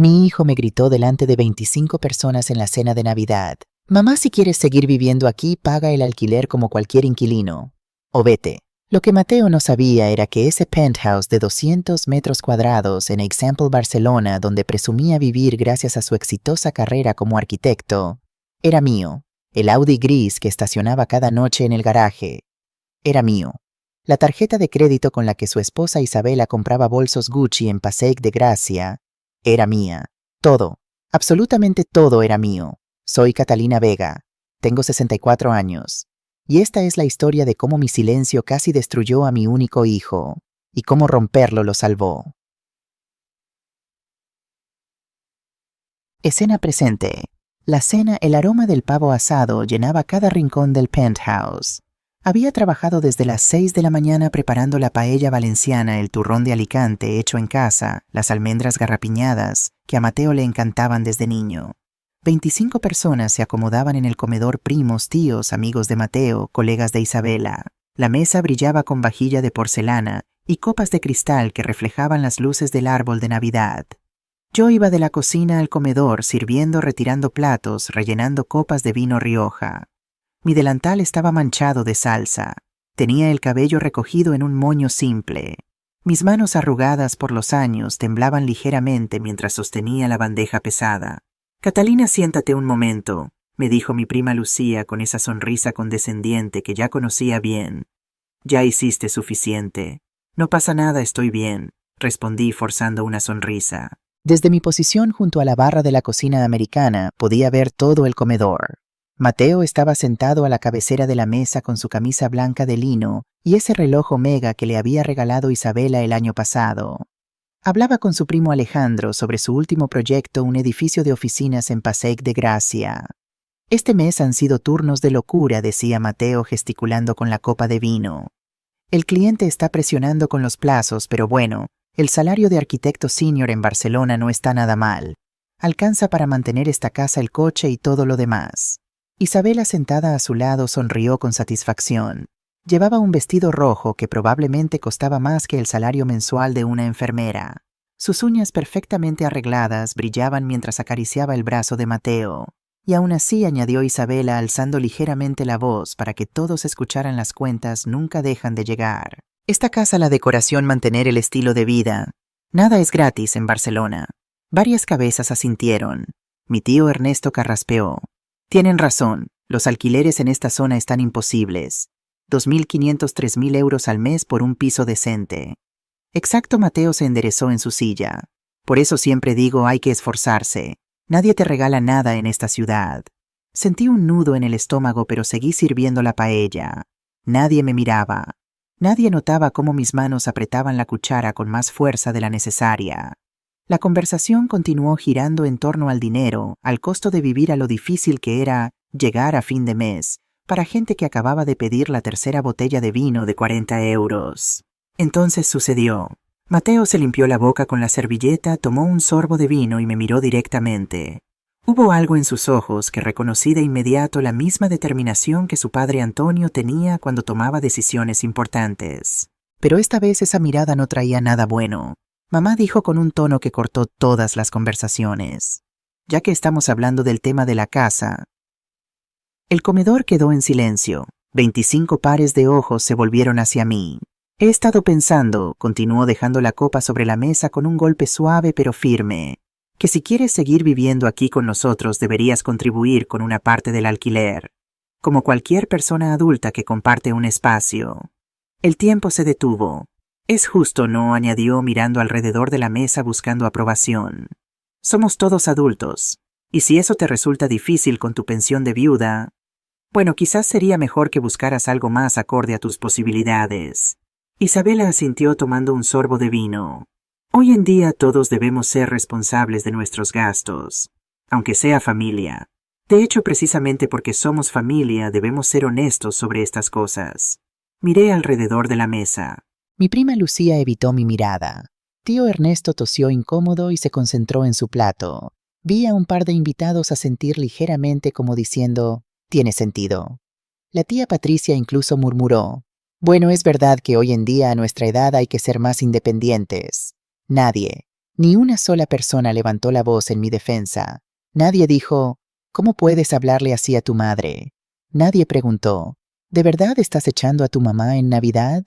Mi hijo me gritó delante de 25 personas en la cena de Navidad. Mamá, si quieres seguir viviendo aquí, paga el alquiler como cualquier inquilino. O vete. Lo que Mateo no sabía era que ese penthouse de 200 metros cuadrados en Example, Barcelona, donde presumía vivir gracias a su exitosa carrera como arquitecto, era mío. El Audi gris que estacionaba cada noche en el garaje era mío. La tarjeta de crédito con la que su esposa Isabela compraba bolsos Gucci en Passeig de Gracia era mía. Todo, absolutamente todo era mío. Soy Catalina Vega. Tengo 64 años. Y esta es la historia de cómo mi silencio casi destruyó a mi único hijo, y cómo romperlo lo salvó. Escena presente. La cena, el aroma del pavo asado llenaba cada rincón del penthouse. Había trabajado desde las 6 de la mañana preparando la paella valenciana, el turrón de Alicante hecho en casa, las almendras garrapiñadas, que a Mateo le encantaban desde niño. 25 personas se acomodaban en el comedor: primos, tíos, amigos de Mateo, colegas de Isabela. La mesa brillaba con vajilla de porcelana y copas de cristal que reflejaban las luces del árbol de Navidad. Yo iba de la cocina al comedor, sirviendo, retirando platos, rellenando copas de vino Rioja. Mi delantal estaba manchado de salsa. Tenía el cabello recogido en un moño simple. Mis manos, arrugadas por los años, temblaban ligeramente mientras sostenía la bandeja pesada. «Catalina, siéntate un momento», me dijo mi prima Lucía con esa sonrisa condescendiente que ya conocía bien. «Ya hiciste suficiente». «No pasa nada, estoy bien», respondí forzando una sonrisa. Desde mi posición junto a la barra de la cocina americana podía ver todo el comedor. Mateo estaba sentado a la cabecera de la mesa con su camisa blanca de lino y ese reloj Omega que le había regalado Isabela el año pasado. Hablaba con su primo Alejandro sobre su último proyecto, un edificio de oficinas en Passeig de Gracia. «Este mes han sido turnos de locura», decía Mateo gesticulando con la copa de vino. «El cliente está presionando con los plazos, pero bueno, el salario de arquitecto senior en Barcelona no está nada mal. Alcanza para mantener esta casa, el coche y todo lo demás». Isabela, sentada a su lado, sonrió con satisfacción. Llevaba un vestido rojo que probablemente costaba más que el salario mensual de una enfermera. Sus uñas perfectamente arregladas brillaban mientras acariciaba el brazo de Mateo. Y aún así, añadió Isabela alzando ligeramente la voz para que todos escucharan, las cuentas nunca dejan de llegar. Esta casa, la decoración, mantener el estilo de vida. Nada es gratis en Barcelona. Varias cabezas asintieron. Mi tío Ernesto carraspeó. Tienen razón, los alquileres en esta zona están imposibles. 2.500, 3.000 euros al mes por un piso decente. Exacto. Mateo se enderezó en su silla. Por eso siempre digo, hay que esforzarse. Nadie te regala nada en esta ciudad. Sentí un nudo en el estómago, pero seguí sirviendo la paella. Nadie me miraba. Nadie notaba cómo mis manos apretaban la cuchara con más fuerza de la necesaria. La conversación continuó girando en torno al dinero, al costo de vivir, a lo difícil que era llegar a fin de mes, para gente que acababa de pedir la tercera botella de vino de 40 euros. Entonces sucedió. Mateo se limpió la boca con la servilleta, tomó un sorbo de vino y me miró directamente. Hubo algo en sus ojos que reconocí de inmediato, la misma determinación que su padre Antonio tenía cuando tomaba decisiones importantes. Pero esta vez esa mirada no traía nada bueno. Mamá dijo con un tono que cortó todas las conversaciones. «Ya que estamos hablando del tema de la casa». El comedor quedó en silencio. 25 pares de ojos se volvieron hacia mí. «He estado pensando», continuó dejando la copa sobre la mesa con un golpe suave pero firme, «que si quieres seguir viviendo aquí con nosotros deberías contribuir con una parte del alquiler, como cualquier persona adulta que comparte un espacio». El tiempo se detuvo. «Es justo, ¿no?», añadió mirando alrededor de la mesa buscando aprobación. «Somos todos adultos, y si eso te resulta difícil con tu pensión de viuda, bueno, quizás sería mejor que buscaras algo más acorde a tus posibilidades». Isabela asintió tomando un sorbo de vino. «Hoy en día todos debemos ser responsables de nuestros gastos, aunque sea familia. De hecho, precisamente porque somos familia, debemos ser honestos sobre estas cosas». Miré alrededor de la mesa. Mi prima Lucía evitó mi mirada. Tío Ernesto tosió incómodo y se concentró en su plato. Vi a un par de invitados asentir ligeramente, como diciendo, «Tiene sentido». La tía Patricia incluso murmuró, «Bueno, es verdad que hoy en día a nuestra edad hay que ser más independientes». Nadie, Ni una sola persona levantó la voz en mi defensa. Nadie dijo, ¿cómo puedes hablarle así a tu madre? Nadie preguntó, ¿de verdad estás echando a tu mamá en Navidad?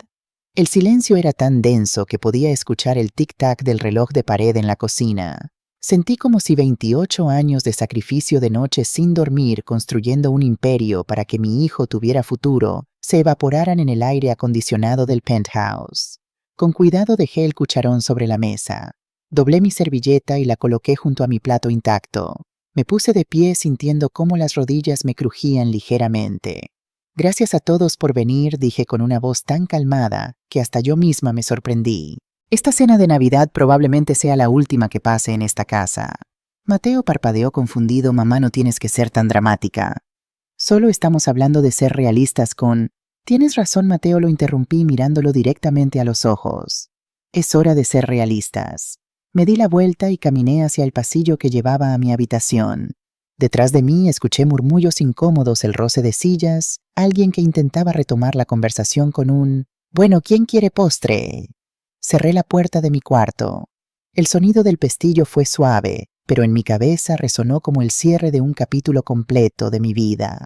El silencio era tan denso que podía escuchar el tic-tac del reloj de pared en la cocina. Sentí como si 28 años de sacrificio de noche sin dormir construyendo un imperio para que mi hijo tuviera futuro se evaporaran en el aire acondicionado del penthouse. Con cuidado dejé el cucharón sobre la mesa. Doblé mi servilleta y la coloqué junto a mi plato intacto. Me puse de pie sintiendo cómo las rodillas me crujían ligeramente. Gracias a todos por venir, dije con una voz tan calmada que hasta yo misma me sorprendí. Esta cena de Navidad probablemente sea la última que pase en esta casa. Mateo parpadeó confundido. Mamá, no tienes que ser tan dramática. Solo estamos hablando de ser realistas con... Tienes razón, Mateo, lo interrumpí mirándolo directamente a los ojos. Es hora de ser realistas. Me di la vuelta y caminé hacia el pasillo que llevaba a mi habitación. Detrás de mí escuché murmullos incómodos, el roce de sillas, alguien que intentaba retomar la conversación con un «Bueno, ¿quién quiere postre?». Cerré la puerta de mi cuarto. El sonido del pestillo fue suave, pero en mi cabeza resonó como el cierre de un capítulo completo de mi vida.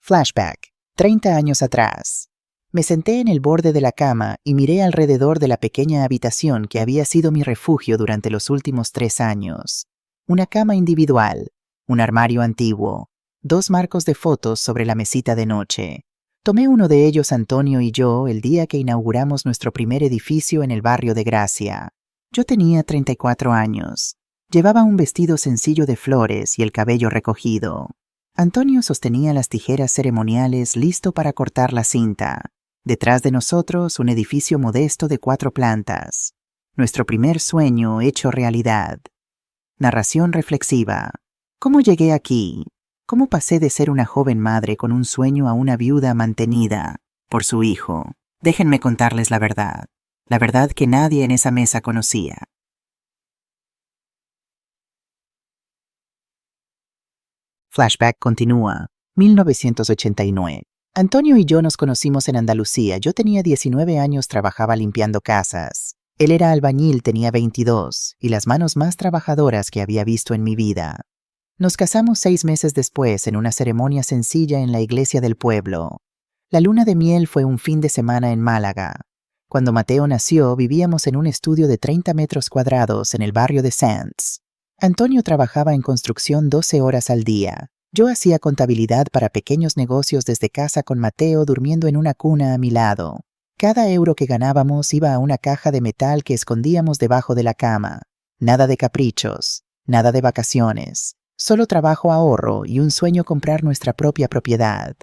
Flashback. 30 años atrás. Me senté en el borde de la cama y miré alrededor de la pequeña habitación que había sido mi refugio durante los últimos 3 años. Una cama individual, un armario antiguo, 2 marcos de fotos sobre la mesita de noche. Tomé uno de ellos, Antonio y yo, el día que inauguramos nuestro primer edificio en el barrio de Gracia. Yo tenía 34 años. Llevaba un vestido sencillo de flores y el cabello recogido. Antonio sostenía las tijeras ceremoniales listo para cortar la cinta. Detrás de nosotros, un edificio modesto de 4 plantas. Nuestro primer sueño hecho realidad. Narración reflexiva. ¿Cómo llegué aquí? ¿Cómo pasé de ser una joven madre con un sueño a una viuda mantenida por su hijo? Déjenme contarles la verdad que nadie en esa mesa conocía. Flashback continúa. 1989. Antonio y yo nos conocimos en Andalucía. Yo tenía 19 años, trabajaba limpiando casas. Él era albañil, tenía 22, y las manos más trabajadoras que había visto en mi vida. Nos casamos 6 meses después en una ceremonia sencilla en la iglesia del pueblo. La luna de miel fue un fin de semana en Málaga. Cuando Mateo nació, vivíamos en un estudio de 30 metros cuadrados en el barrio de Sands. Antonio trabajaba en construcción 12 horas al día. Yo hacía contabilidad para pequeños negocios desde casa con Mateo durmiendo en una cuna a mi lado. Cada euro que ganábamos iba a una caja de metal que escondíamos debajo de la cama. Nada de caprichos, nada de vacaciones. Solo trabajo, ahorro y un sueño: comprar nuestra propia propiedad.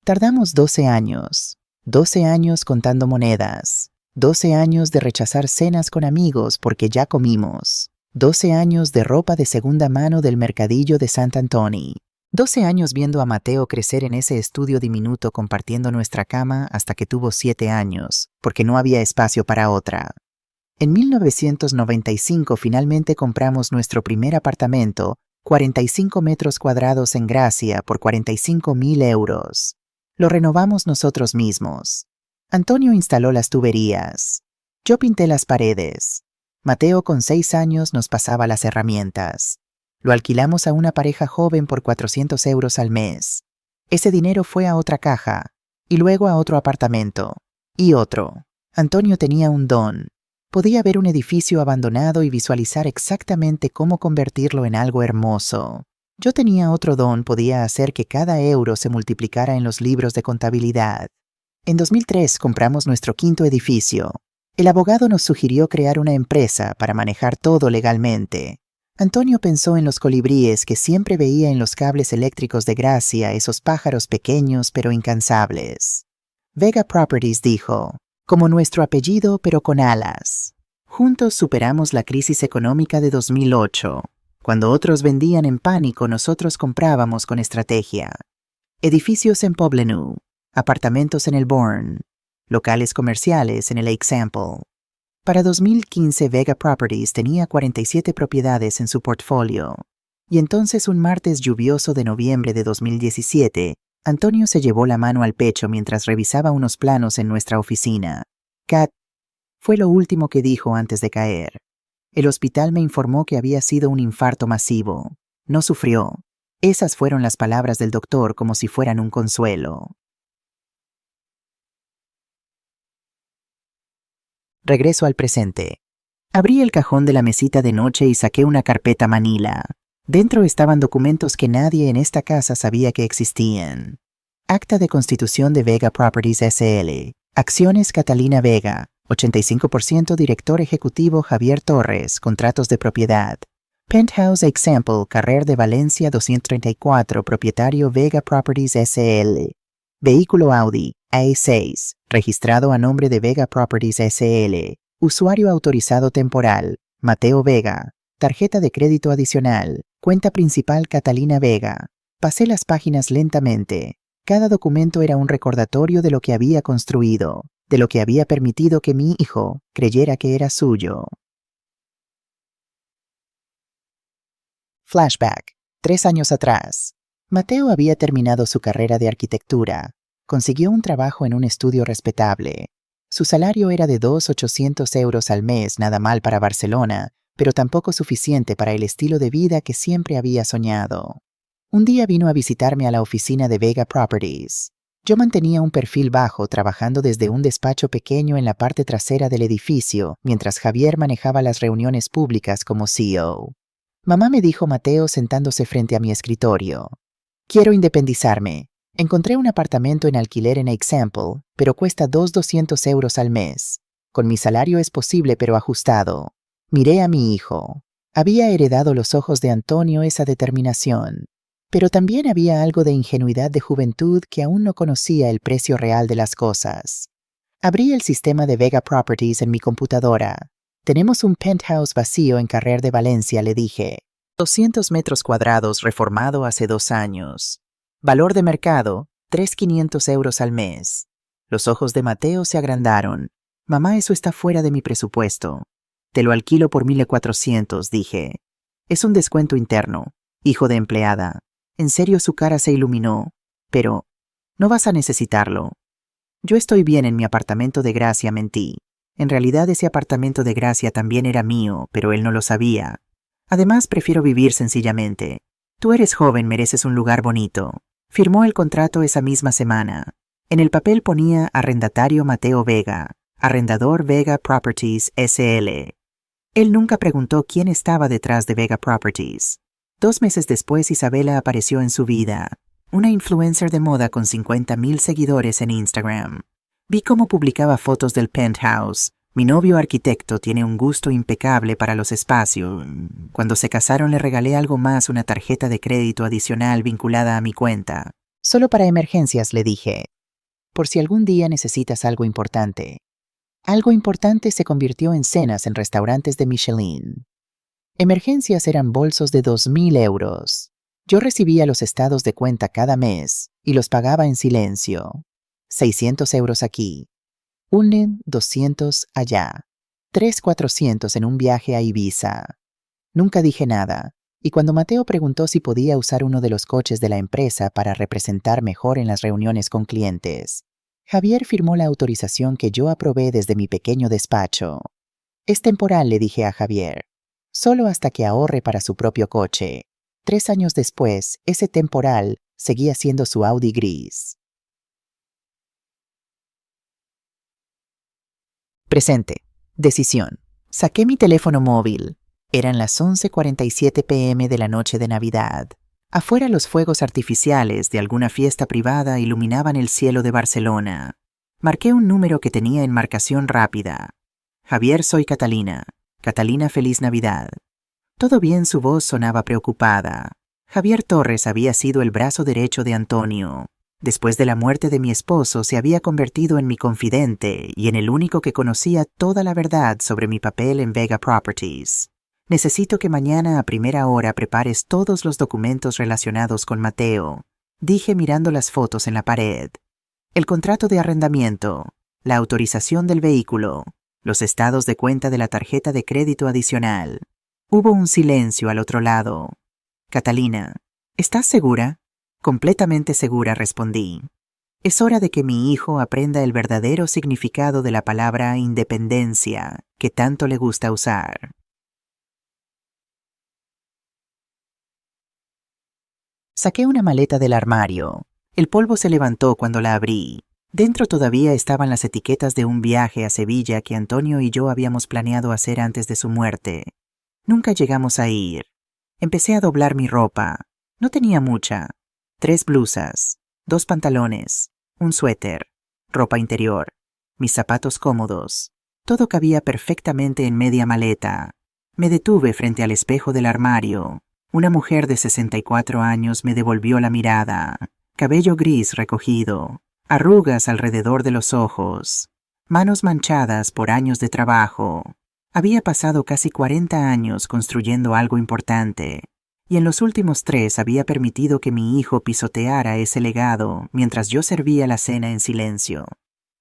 Tardamos 12 años. 12 años contando monedas. 12 años de rechazar cenas con amigos porque ya comimos. 12 años de ropa de segunda mano del mercadillo de Sant Antoni. 12 años viendo a Mateo crecer en ese estudio diminuto compartiendo nuestra cama hasta que tuvo 7 años, porque no había espacio para otra. En 1995 finalmente compramos nuestro primer apartamento, 45 metros cuadrados en Gracia, por 45.000 euros. Lo renovamos nosotros mismos. Antonio instaló las tuberías. Yo pinté las paredes. Mateo, con 6 años, nos pasaba las herramientas. Lo alquilamos a una pareja joven por 400 euros al mes. Ese dinero fue a otra caja, y luego a otro apartamento, y otro. Antonio tenía un don. Podía ver un edificio abandonado y visualizar exactamente cómo convertirlo en algo hermoso. Yo tenía otro don: podía hacer que cada euro se multiplicara en los libros de contabilidad. En 2003 compramos nuestro 5º edificio. El abogado nos sugirió crear una empresa para manejar todo legalmente. Antonio pensó en los colibríes que siempre veía en los cables eléctricos de Gracia, esos pájaros pequeños pero incansables. Vega Properties, dijo, como nuestro apellido pero con alas. Juntos superamos la crisis económica de 2008. Cuando otros vendían en pánico, nosotros comprábamos con estrategia. Edificios en Poblenou, apartamentos en el Bourne, locales comerciales en el Example. Para 2015, Vega Properties tenía 47 propiedades en su portfolio. Y entonces, un martes lluvioso de noviembre de 2017, Antonio se llevó la mano al pecho mientras revisaba unos planos en nuestra oficina. Cat, fue lo último que dijo antes de caer. El hospital me informó que había sido un infarto masivo. No sufrió. Esas fueron las palabras del doctor como si fueran un consuelo. Regreso al presente. Abrí el cajón de la mesita de noche y saqué una carpeta manila. Dentro estaban documentos que nadie en esta casa sabía que existían. Acta de constitución de Vega Properties S.L. Acciones Catalina Vega. 85% director ejecutivo Javier Torres. Contratos de propiedad. Penthouse Example Carrer de Valencia 234. Propietario Vega Properties S.L. Vehículo Audi A6. Registrado a nombre de Vega Properties S.L. Usuario autorizado temporal, Mateo Vega. Tarjeta de crédito adicional, cuenta principal Catalina Vega. Pasé las páginas lentamente. Cada documento era un recordatorio de lo que había construido, de lo que había permitido que mi hijo creyera que era suyo. Flashback. 3 años atrás. Mateo había terminado su carrera de arquitectura. Consiguió un trabajo en un estudio respetable. Su salario era de 2.800 euros al mes, nada mal para Barcelona, pero tampoco suficiente para el estilo de vida que siempre había soñado. Un día vino a visitarme a la oficina de Vega Properties. Yo mantenía un perfil bajo, trabajando desde un despacho pequeño en la parte trasera del edificio, mientras Javier manejaba las reuniones públicas como CEO. Mamá, me dijo Mateo sentándose frente a mi escritorio. Quiero independizarme. Encontré un apartamento en alquiler en Example, pero cuesta 200 euros al mes. Con mi salario es posible, pero ajustado. Miré a mi hijo. Había heredado los ojos de Antonio esa determinación. Pero también había algo de ingenuidad de juventud que aún no conocía el precio real de las cosas. Abrí el sistema de Vega Properties en mi computadora. Tenemos un penthouse vacío en Carrer de Valencia, le dije. 200 metros cuadrados, reformado hace 2 años. Valor de mercado, 3.500 euros al mes. Los ojos de Mateo se agrandaron. Mamá, eso está fuera de mi presupuesto. Te lo alquilo por 1.400, dije. Es un descuento interno, hijo de empleada. En serio, su cara se iluminó. Pero, no vas a necesitarlo. Yo estoy bien en mi apartamento de Gracia, mentí. En realidad ese apartamento de Gracia también era mío, pero él no lo sabía. Además, prefiero vivir sencillamente. Tú eres joven, mereces un lugar bonito. Firmó el contrato esa misma semana. En el papel ponía arrendatario Mateo Vega, arrendador Vega Properties S.L. Él nunca preguntó quién estaba detrás de Vega Properties. 2 meses después, Isabela apareció en su vida, una influencer de moda con 50.000 seguidores en Instagram. Vi cómo publicaba fotos del penthouse. Mi novio arquitecto tiene un gusto impecable para los espacios. Cuando se casaron le regalé algo más, una tarjeta de crédito adicional vinculada a mi cuenta. Solo para emergencias, le dije. Por si algún día necesitas algo importante. Algo importante se convirtió en cenas en restaurantes de Michelin. Emergencias eran bolsos de 2.000 euros. Yo recibía los estados de cuenta cada mes y los pagaba en silencio. 600 euros aquí. 200 allá. 400 en un viaje a Ibiza. Nunca dije nada, y cuando Mateo preguntó si podía usar uno de los coches de la empresa para representar mejor en las reuniones con clientes, Javier firmó la autorización que yo aprobé desde mi pequeño despacho. Es temporal, le dije a Javier. Solo hasta que ahorre para su propio coche. 3 años después, ese temporal seguía siendo su Audi gris. Presente. Decisión. Saqué mi teléfono móvil. Eran las 11:47 p.m. de la noche de Navidad. Afuera los fuegos artificiales de alguna fiesta privada iluminaban el cielo de Barcelona. Marqué un número que tenía enmarcación rápida. Javier, soy Catalina. Catalina, feliz Navidad. Todo bien, su voz sonaba preocupada. Javier Torres había sido el brazo derecho de Antonio. Después de la muerte de mi esposo, se había convertido en mi confidente y en el único que conocía toda la verdad sobre mi papel en Vega Properties. Necesito que mañana a primera hora prepares todos los documentos relacionados con Mateo, dije mirando las fotos en la pared. El contrato de arrendamiento, la autorización del vehículo, los estados de cuenta de la tarjeta de crédito adicional. Hubo un silencio al otro lado. Catalina, ¿estás segura? Completamente segura, respondí. Es hora de que mi hijo aprenda el verdadero significado de la palabra independencia, que tanto le gusta usar. Saqué una maleta del armario. El polvo se levantó cuando la abrí. Dentro todavía estaban las etiquetas de un viaje a Sevilla que Antonio y yo habíamos planeado hacer antes de su muerte. Nunca llegamos a ir. Empecé a doblar mi ropa. No tenía mucha. 3 blusas, 2 pantalones, un suéter, ropa interior, mis zapatos cómodos. Todo cabía perfectamente en media maleta. Me detuve frente al espejo del armario. Una mujer de 64 años me devolvió la mirada. Cabello gris recogido, arrugas alrededor de los ojos, manos manchadas por años de trabajo. Había pasado casi 40 años construyendo algo importante, y en los últimos 3 había permitido que mi hijo pisoteara ese legado mientras yo servía la cena en silencio.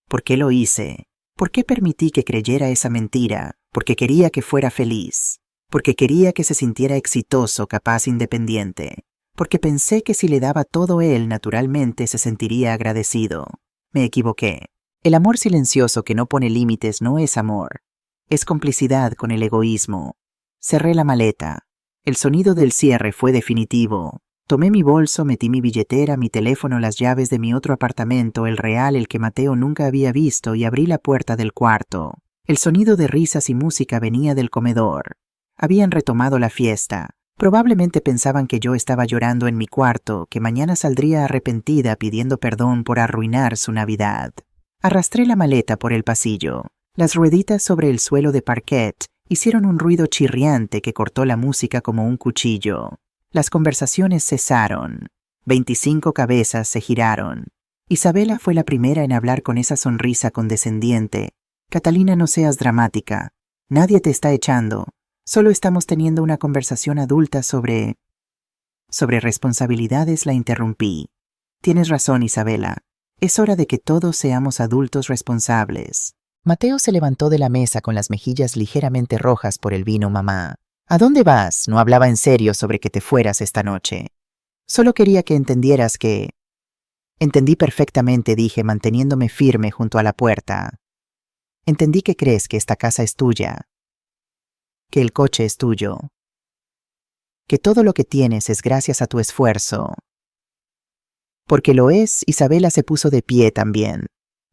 ¿Por qué lo hice? ¿Por qué permití que creyera esa mentira? Porque quería que fuera feliz. Porque quería que se sintiera exitoso, capaz, independiente. Porque pensé que si le daba todo él, naturalmente se sentiría agradecido. Me equivoqué. El amor silencioso que no pone límites no es amor. Es complicidad con el egoísmo. Cerré la maleta. El sonido del cierre fue definitivo. Tomé mi bolso, metí mi billetera, mi teléfono, las llaves de mi otro apartamento, el real, el que Mateo nunca había visto, y abrí la puerta del cuarto. El sonido de risas y música venía del comedor. Habían retomado la fiesta. Probablemente pensaban que yo estaba llorando en mi cuarto, que mañana saldría arrepentida pidiendo perdón por arruinar su Navidad. Arrastré la maleta por el pasillo. Las rueditas sobre el suelo de parquet hicieron un ruido chirriante que cortó la música como un cuchillo. Las conversaciones cesaron. 25 cabezas se giraron. Isabela fue la primera en hablar con esa sonrisa condescendiente. Catalina, no seas dramática. Nadie te está echando. Solo estamos teniendo una conversación adulta sobre responsabilidades, la interrumpí. Tienes razón, Isabela. Es hora de que todos seamos adultos responsables. Mateo se levantó de la mesa con las mejillas ligeramente rojas por el vino, mamá. ¿A dónde vas? No hablaba en serio sobre que te fueras esta noche. Solo quería que entendieras que... Entendí perfectamente, dije, manteniéndome firme junto a la puerta. Entendí que crees que esta casa es tuya. Que el coche es tuyo. Que todo lo que tienes es gracias a tu esfuerzo. Porque lo es, Isabela se puso de pie también.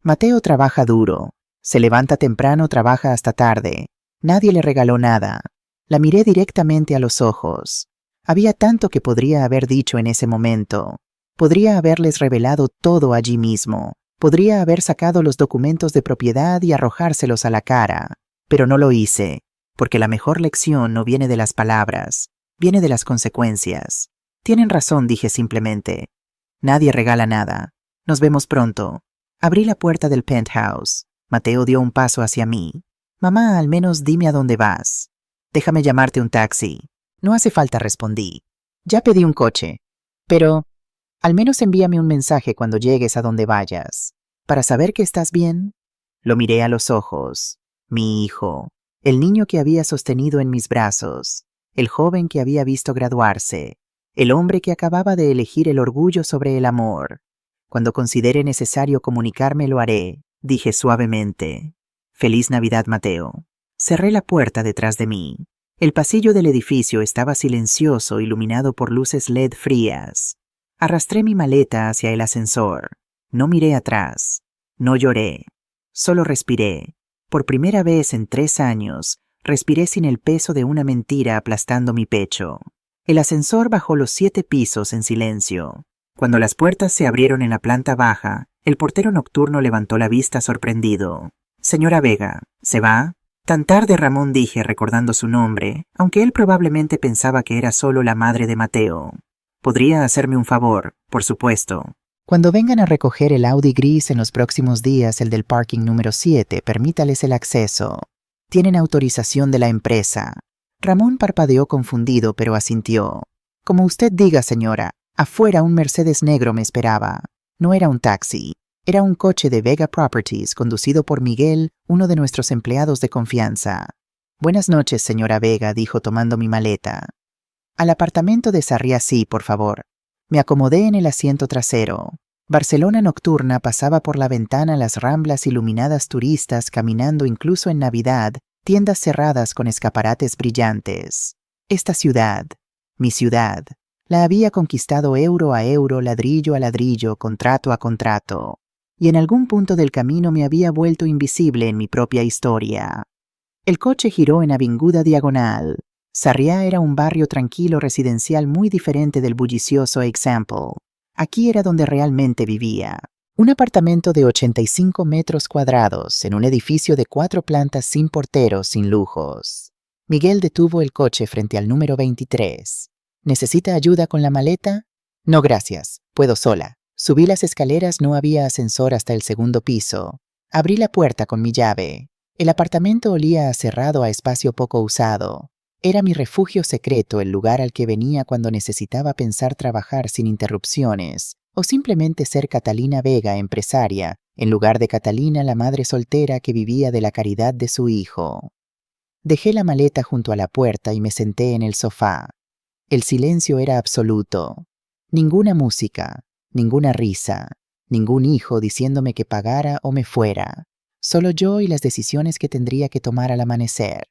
Mateo trabaja duro. Se levanta temprano, trabaja hasta tarde. Nadie le regaló nada. La miré directamente a los ojos. Había tanto que podría haber dicho en ese momento. Podría haberles revelado todo allí mismo. Podría haber sacado los documentos de propiedad y arrojárselos a la cara. Pero no lo hice, porque la mejor lección no viene de las palabras, viene de las consecuencias. Tienen razón, dije simplemente. Nadie regala nada. Nos vemos pronto. Abrí la puerta del penthouse. Mateo dio un paso hacia mí. Mamá, al menos dime a dónde vas. Déjame llamarte un taxi. No hace falta, respondí. Ya pedí un coche. Pero, al menos envíame un mensaje cuando llegues a donde vayas. Para saber que estás bien. Lo miré a los ojos. Mi hijo. El niño que había sostenido en mis brazos. El joven que había visto graduarse. El hombre que acababa de elegir el orgullo sobre el amor. Cuando considere necesario comunicarme, lo haré, dije suavemente. Feliz Navidad, Mateo. Cerré la puerta detrás de mí. El pasillo del edificio estaba silencioso, iluminado por luces LED frías. Arrastré mi maleta hacia el ascensor. No miré atrás. No lloré. Solo respiré. Por primera vez en 3 años, respiré sin el peso de una mentira aplastando mi pecho. El ascensor bajó los 7 pisos en silencio. Cuando las puertas se abrieron en la planta baja, el portero nocturno levantó la vista sorprendido. Señora Vega, ¿se va? Tan tarde, Ramón, dije recordando su nombre, aunque él probablemente pensaba que era solo la madre de Mateo. Podría hacerme un favor, por supuesto. Cuando vengan a recoger el Audi gris en los próximos días, el del parking número 7, permítales el acceso. Tienen autorización de la empresa. Ramón parpadeó confundido, pero asintió. Como usted diga, señora. Afuera un Mercedes negro me esperaba. No era un taxi. Era un coche de Vega Properties conducido por Miguel, uno de nuestros empleados de confianza. Buenas noches, señora Vega, dijo tomando mi maleta. Al apartamento de Sarriá, sí, por favor. Me acomodé en el asiento trasero. Barcelona nocturna pasaba por la ventana las ramblas iluminadas, turistas caminando incluso en Navidad, tiendas cerradas con escaparates brillantes. Esta ciudad, mi ciudad, la había conquistado euro a euro, ladrillo a ladrillo, contrato a contrato, y en algún punto del camino me había vuelto invisible en mi propia historia. El coche giró en Avinguda Diagonal. Sarriá era un barrio tranquilo residencial muy diferente del bullicioso Example. Aquí era donde realmente vivía. Un apartamento de 85 metros cuadrados en un edificio de 4 plantas sin porteros, sin lujos. Miguel detuvo el coche frente al número 23. ¿Necesita ayuda con la maleta? No, gracias. Puedo sola. Subí las escaleras, no había ascensor hasta el segundo piso. Abrí la puerta con mi llave. El apartamento olía a cerrado, a espacio poco usado. Era mi refugio secreto, el lugar al que venía cuando necesitaba pensar trabajar sin interrupciones, o simplemente ser Catalina Vega, empresaria, en lugar de Catalina, la madre soltera que vivía de la caridad de su hijo. Dejé la maleta junto a la puerta y me senté en el sofá. El silencio era absoluto. Ninguna música, ninguna risa, ningún hijo diciéndome que pagara o me fuera. Solo yo y las decisiones que tendría que tomar al amanecer.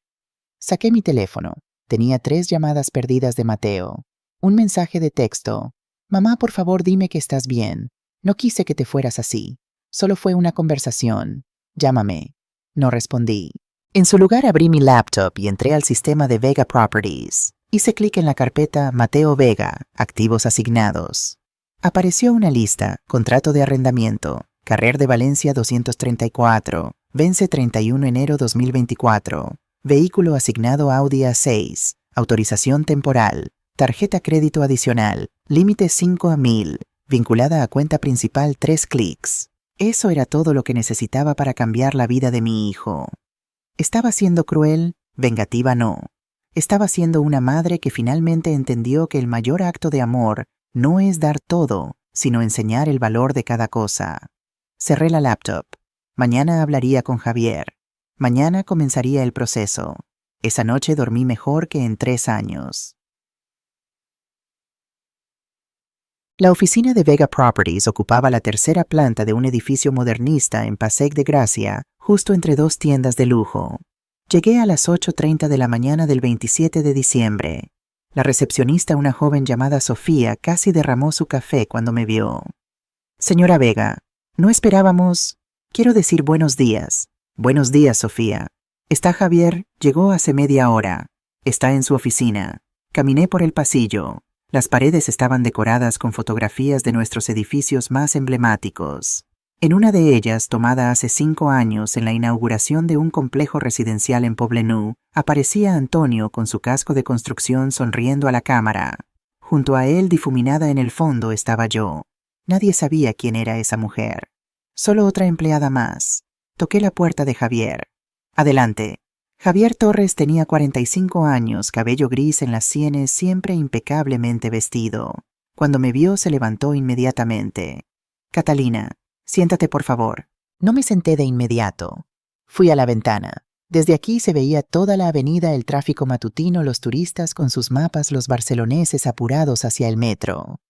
Saqué mi teléfono. Tenía 3 llamadas perdidas de Mateo. Un mensaje de texto. Mamá, por favor, dime que estás bien. No quise que te fueras así. Solo fue una conversación. Llámame. No respondí. En su lugar abrí mi laptop y entré al sistema de Vega Properties. Hice clic en la carpeta Mateo Vega, activos asignados. Apareció una lista, contrato de arrendamiento, Carrer de Valencia 234, vence 31 enero 2024, vehículo asignado Audi A6, autorización temporal, tarjeta crédito adicional, límite 5 a 1000, vinculada a cuenta principal 3 clics. Eso era todo lo que necesitaba para cambiar la vida de mi hijo. ¿Estaba siendo cruel? Vengativa no. Estaba siendo una madre que finalmente entendió que el mayor acto de amor no es dar todo, sino enseñar el valor de cada cosa. Cerré la laptop. Mañana hablaría con Javier. Mañana comenzaría el proceso. Esa noche dormí mejor que en 3 años. La oficina de Vega Properties ocupaba la tercera planta de un edificio modernista en Passeig de Gracia, justo entre 2 tiendas de lujo. Llegué a las 8:30 de la mañana del 27 de diciembre. La recepcionista, una joven llamada Sofía, casi derramó su café cuando me vio. Señora Vega, no esperábamos... Quiero decir buenos días. Buenos días, Sofía. ¿Está Javier? Llegó hace media hora. Está en su oficina. Caminé por el pasillo. Las paredes estaban decoradas con fotografías de nuestros edificios más emblemáticos. En una de ellas, tomada hace 5 años en la inauguración de un complejo residencial en Poblenou, aparecía Antonio con su casco de construcción sonriendo a la cámara. Junto a él, difuminada en el fondo, estaba yo. Nadie sabía quién era esa mujer. Solo otra empleada más. Toqué la puerta de Javier. Adelante. Javier Torres tenía 45 años, cabello gris en las sienes, siempre impecablemente vestido. Cuando me vio, se levantó inmediatamente. Catalina, siéntate por favor. No me senté de inmediato. Fui a la ventana. Desde aquí se veía toda la avenida, el tráfico matutino, los turistas con sus mapas, los barceloneses apurados hacia el metro.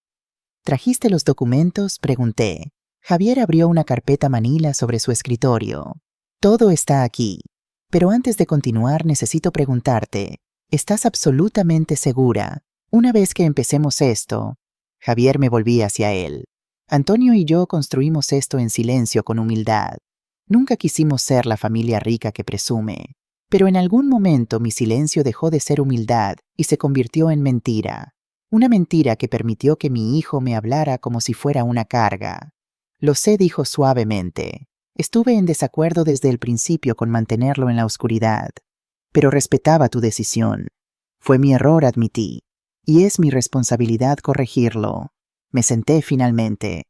¿Trajiste los documentos?, pregunté. Javier abrió una carpeta manila sobre su escritorio. Todo está aquí. Pero antes de continuar necesito preguntarte, ¿estás absolutamente segura? Una vez que empecemos esto... Javier, me volví hacia él. Antonio y yo construimos esto en silencio, con humildad. Nunca quisimos ser la familia rica que presume. Pero en algún momento mi silencio dejó de ser humildad y se convirtió en mentira. Una mentira que permitió que mi hijo me hablara como si fuera una carga. Lo sé, dijo suavemente. Estuve en desacuerdo desde el principio con mantenerlo en la oscuridad, pero respetaba tu decisión. Fue mi error, admití, y es mi responsabilidad corregirlo. Me senté finalmente.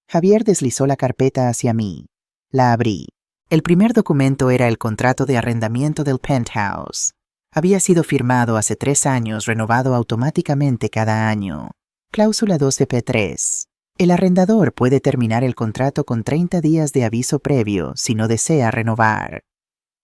Javier deslizó la carpeta hacia mí. La abrí. El primer documento era el contrato de arrendamiento del penthouse. Había sido firmado hace 3 años, renovado automáticamente cada año. Cláusula 12p3. El arrendador puede terminar el contrato con 30 días de aviso previo si no desea renovar.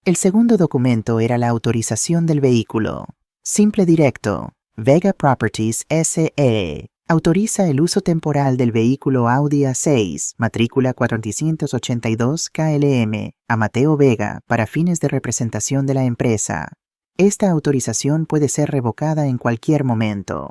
El segundo documento era la autorización del vehículo. Simple, directo. Vega Properties S.E. Autoriza el uso temporal del vehículo Audi A6, matrícula 482 KLM, a Mateo Vega para fines de representación de la empresa. Esta autorización puede ser revocada en cualquier momento.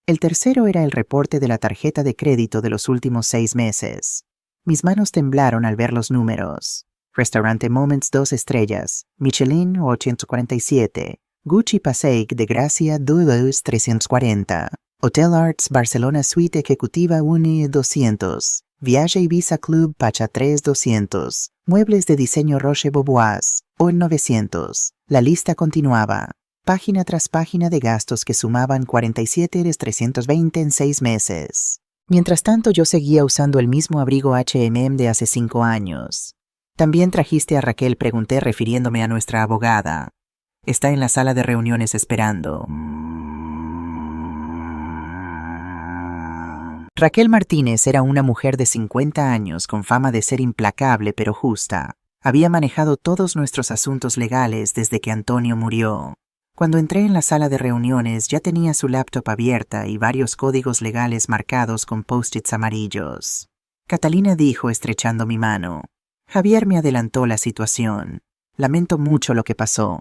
El tercero era el reporte de la tarjeta de crédito de los últimos 6 meses. Mis manos temblaron al ver los números. Restaurante Moments 2 estrellas, Michelin 847, Gucci Passaic de Gracia 340, Hotel Arts Barcelona Suite Ejecutiva 1 200, Viaje Ibiza Club Pacha 3 200, Muebles de diseño Roche Beaubois 900. La lista continuaba, página tras página de gastos que sumaban 47,320 en 6 meses. Mientras tanto yo seguía usando el mismo abrigo H&M de hace 5 años. También trajiste a Raquel, pregunté refiriéndome a nuestra abogada. Está en la sala de reuniones esperando. Raquel Martínez era una mujer de 50 años con fama de ser implacable pero justa. Había manejado todos nuestros asuntos legales desde que Antonio murió. Cuando entré en la sala de reuniones ya tenía su laptop abierta y varios códigos legales marcados con post-its amarillos. Catalina dijo estrechando mi mano. Javier me adelantó la situación. Lamento mucho lo que pasó.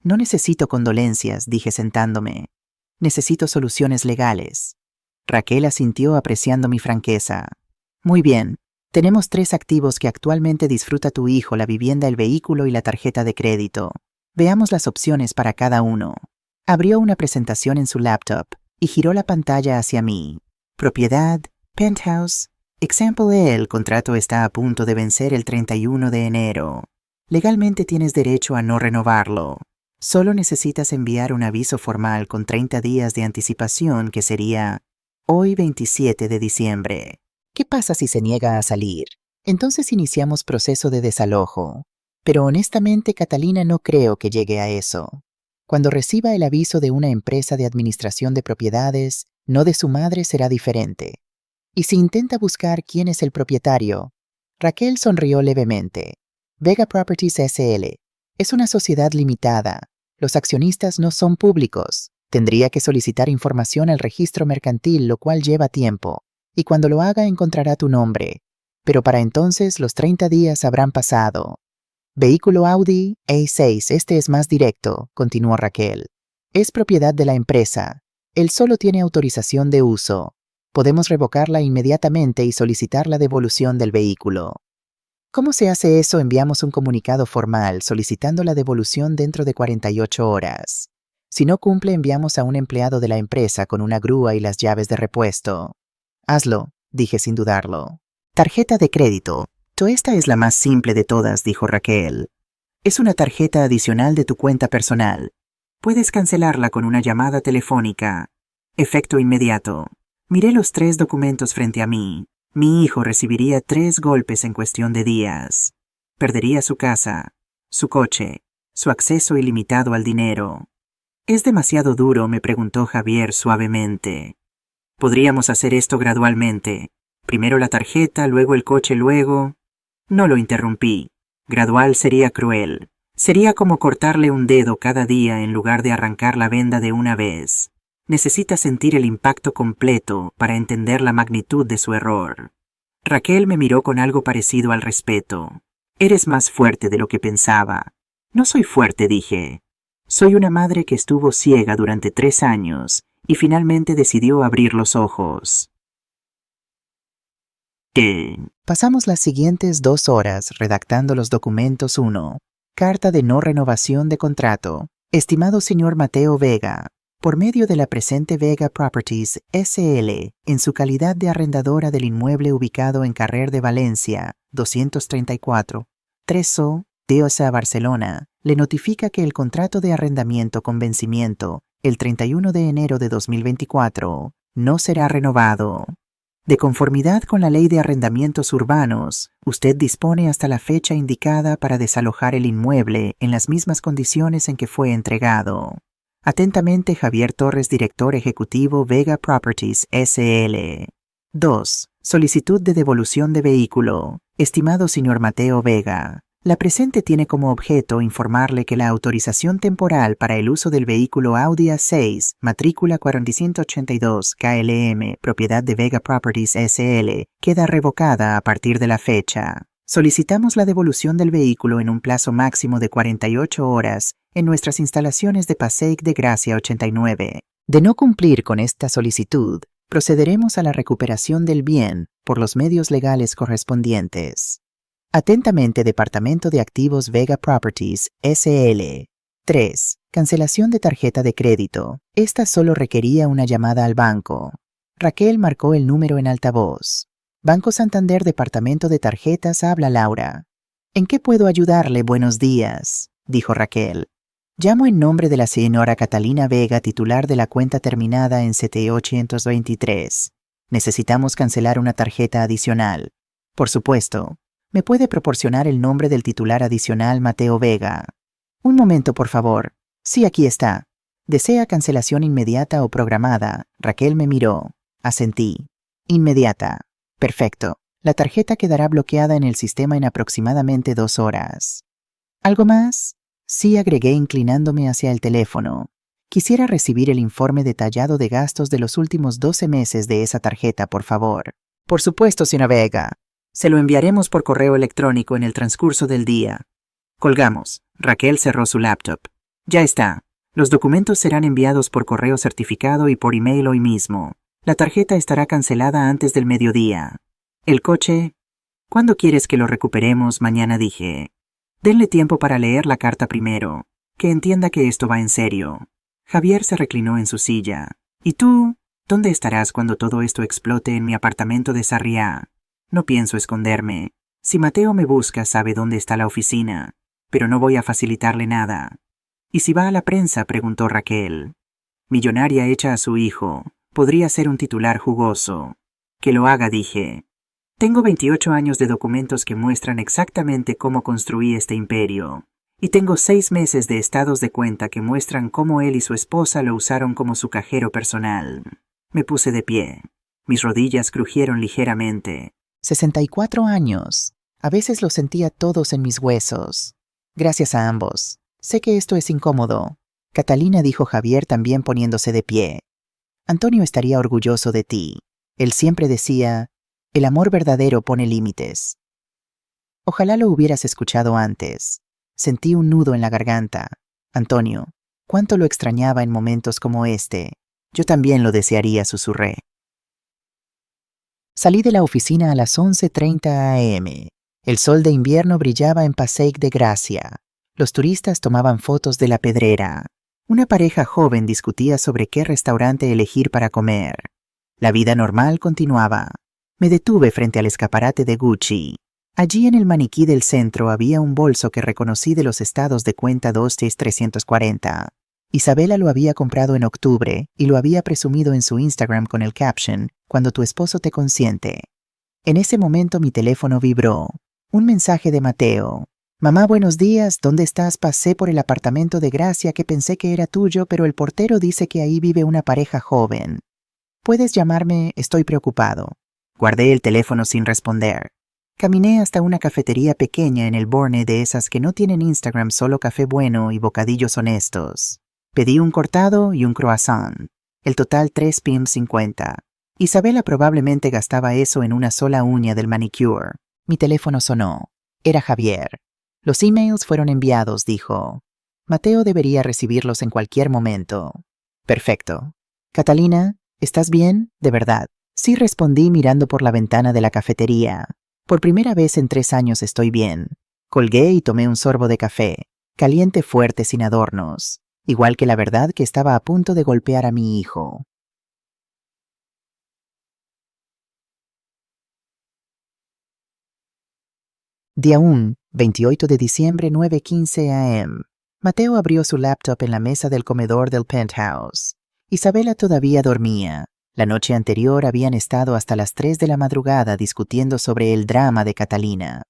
No necesito condolencias, dije sentándome. Necesito soluciones legales. Raquel asintió apreciando mi franqueza. Muy bien. Tenemos 3 activos que actualmente disfruta tu hijo: la vivienda, el vehículo y la tarjeta de crédito. Veamos las opciones para cada uno. Abrió una presentación en su laptop y giró la pantalla hacia mí. Propiedad, penthouse. Example E. El contrato está a punto de vencer el 31 de enero. Legalmente tienes derecho a no renovarlo. Solo necesitas enviar un aviso formal con 30 días de anticipación, que sería hoy 27 de diciembre. ¿Qué pasa si se niega a salir? Entonces iniciamos proceso de desalojo. Pero honestamente, Catalina, no creo que llegue a eso. Cuando reciba el aviso de una empresa de administración de propiedades, no de su madre, será diferente. Y si intenta buscar quién es el propietario, Raquel sonrió levemente. Vega Properties S.L. es una sociedad limitada. Los accionistas no son públicos. Tendría que solicitar información al registro mercantil, lo cual lleva tiempo. Y cuando lo haga encontrará tu nombre. Pero para entonces los 30 días habrán pasado. Vehículo Audi A6, este es más directo, continuó Raquel. Es propiedad de la empresa. Él solo tiene autorización de uso. Podemos revocarla inmediatamente y solicitar la devolución del vehículo. ¿Cómo se hace eso? Enviamos un comunicado formal solicitando la devolución dentro de 48 horas. Si no cumple, enviamos a un empleado de la empresa con una grúa y las llaves de repuesto. Hazlo, dije sin dudarlo. Tarjeta de crédito. Esta es la más simple de todas, dijo Raquel. Es una tarjeta adicional de tu cuenta personal. Puedes cancelarla con una llamada telefónica. Efecto inmediato. Miré los 3 documentos frente a mí. Mi hijo recibiría 3 golpes en cuestión de días. Perdería su casa, su coche, su acceso ilimitado al dinero. ¿Es demasiado duro?, me preguntó Javier suavemente. Podríamos hacer esto gradualmente. Primero la tarjeta, luego el coche, luego... No lo interrumpí. Gradual sería cruel. Sería como cortarle un dedo cada día en lugar de arrancar la venda de una vez. Necesita sentir el impacto completo para entender la magnitud de su error. Raquel me miró con algo parecido al respeto. Eres más fuerte de lo que pensaba. No soy fuerte, dije. Soy una madre que estuvo ciega durante 3 años y finalmente decidió abrir los ojos. Pasamos las siguientes 2 horas redactando los documentos. 1. Carta de no renovación de contrato. Estimado señor Mateo Vega, por medio de la presente Vega Properties S.L., en su calidad de arrendadora del inmueble ubicado en Carrer de Valencia, 234, 3O, Diosa, Barcelona, le notifica que el contrato de arrendamiento con vencimiento, el 31 de enero de 2024, no será renovado. De conformidad con la Ley de Arrendamientos Urbanos, usted dispone hasta la fecha indicada para desalojar el inmueble en las mismas condiciones en que fue entregado. Atentamente, Javier Torres, director ejecutivo, Vega Properties S.L. 2. Solicitud de devolución de vehículo. Estimado señor Mateo Vega, La presente tiene como objeto informarle que la autorización temporal para el uso del vehículo Audi A6, matrícula 482 KLM, propiedad de Vega Properties SL, queda revocada a partir de la fecha. Solicitamos la devolución del vehículo en un plazo máximo de 48 horas en nuestras instalaciones de Passaic de Gracia 89. De no cumplir con esta solicitud, procederemos a la recuperación del bien por los medios legales correspondientes. Atentamente, Departamento de Activos Vega Properties, SL. 3. Cancelación de tarjeta de crédito. Esta solo requería una llamada al banco. Raquel marcó el número en altavoz. Banco Santander, Departamento de Tarjetas, habla Laura. ¿En qué puedo ayudarle? Buenos días, dijo Raquel. Llamo en nombre de la señora Catalina Vega, titular de la cuenta terminada en 7823. Necesitamos cancelar una tarjeta adicional. Por supuesto. ¿Me puede proporcionar el nombre del titular adicional, Mateo Vega? Un momento, por favor. Sí, aquí está. ¿Desea cancelación inmediata o programada? Raquel me miró. Asentí. Inmediata. Perfecto. La tarjeta quedará bloqueada en el sistema en aproximadamente 2 horas. ¿Algo más? Sí, agregué inclinándome hacia el teléfono. Quisiera recibir el informe detallado de gastos de los últimos 12 meses de esa tarjeta, por favor. Por supuesto, señora Vega. Se lo enviaremos por correo electrónico en el transcurso del día. Colgamos. Raquel cerró su laptop. Ya está. Los documentos serán enviados por correo certificado y por email hoy mismo. La tarjeta estará cancelada antes del mediodía. El coche... ¿Cuándo quieres que lo recuperemos? Mañana, dije. Denle tiempo para leer la carta primero. Que entienda que esto va en serio. Javier se reclinó en su silla. ¿Y tú? ¿Dónde estarás cuando todo esto explote en mi apartamento de Sarriá? No pienso esconderme. Si Mateo me busca, sabe dónde está la oficina. Pero no voy a facilitarle nada. ¿Y si va a la prensa? Preguntó Raquel. Millonaria hecha a su hijo. Podría ser un titular jugoso. Que lo haga, dije. Tengo 28 años de documentos que muestran exactamente cómo construí este imperio. Y tengo 6 meses de estados de cuenta que muestran cómo él y su esposa lo usaron como su cajero personal. Me puse de pie. Mis rodillas crujieron ligeramente. 64 años. A veces los sentía todos en mis huesos. Gracias a ambos. Sé que esto es incómodo. Catalina, dijo Javier, también poniéndose de pie. Antonio estaría orgulloso de ti. Él siempre decía, el amor verdadero pone límites. Ojalá lo hubieras escuchado antes. Sentí un nudo en la garganta. Antonio, cuánto lo extrañaba en momentos como este. Yo también lo desearía, susurré. Salí de la oficina a las 11:30 am. El sol de invierno brillaba en Passaic de Gracia. Los turistas tomaban fotos de la pedrera. Una pareja joven discutía sobre qué restaurante elegir para comer. La vida normal continuaba. Me detuve frente al escaparate de Gucci. Allí en el maniquí del centro había un bolso que reconocí de los estados de cuenta 26340. Isabela lo había comprado en octubre y lo había presumido en su Instagram con el caption, cuando tu esposo te consiente. En ese momento mi teléfono vibró. Un mensaje de Mateo. Mamá, buenos días, ¿dónde estás? Pasé por el apartamento de Gracia que pensé que era tuyo, pero el portero dice que ahí vive una pareja joven. ¿Puedes llamarme? Estoy preocupado. Guardé el teléfono sin responder. Caminé hasta una cafetería pequeña en el Borne, de esas que no tienen Instagram, solo café bueno y bocadillos honestos. Pedí un cortado y un croissant. El total 3,50 p. Isabela probablemente gastaba eso en una sola uña del manicure. Mi teléfono sonó. Era Javier. Los emails fueron enviados, dijo. Mateo debería recibirlos en cualquier momento. Perfecto. Catalina, ¿estás bien? ¿De verdad? Sí, respondí mirando por la ventana de la cafetería. Por primera vez en 3 años estoy bien. Colgué y tomé un sorbo de café. Caliente, fuerte, sin adornos. Igual que la verdad que estaba a punto de golpear a mi hijo. Día 1, 28 de diciembre, 9:15 am. Mateo abrió su laptop en la mesa del comedor del penthouse. Isabela todavía dormía. La noche anterior habían estado hasta las 3 de la madrugada discutiendo sobre el drama de Catalina.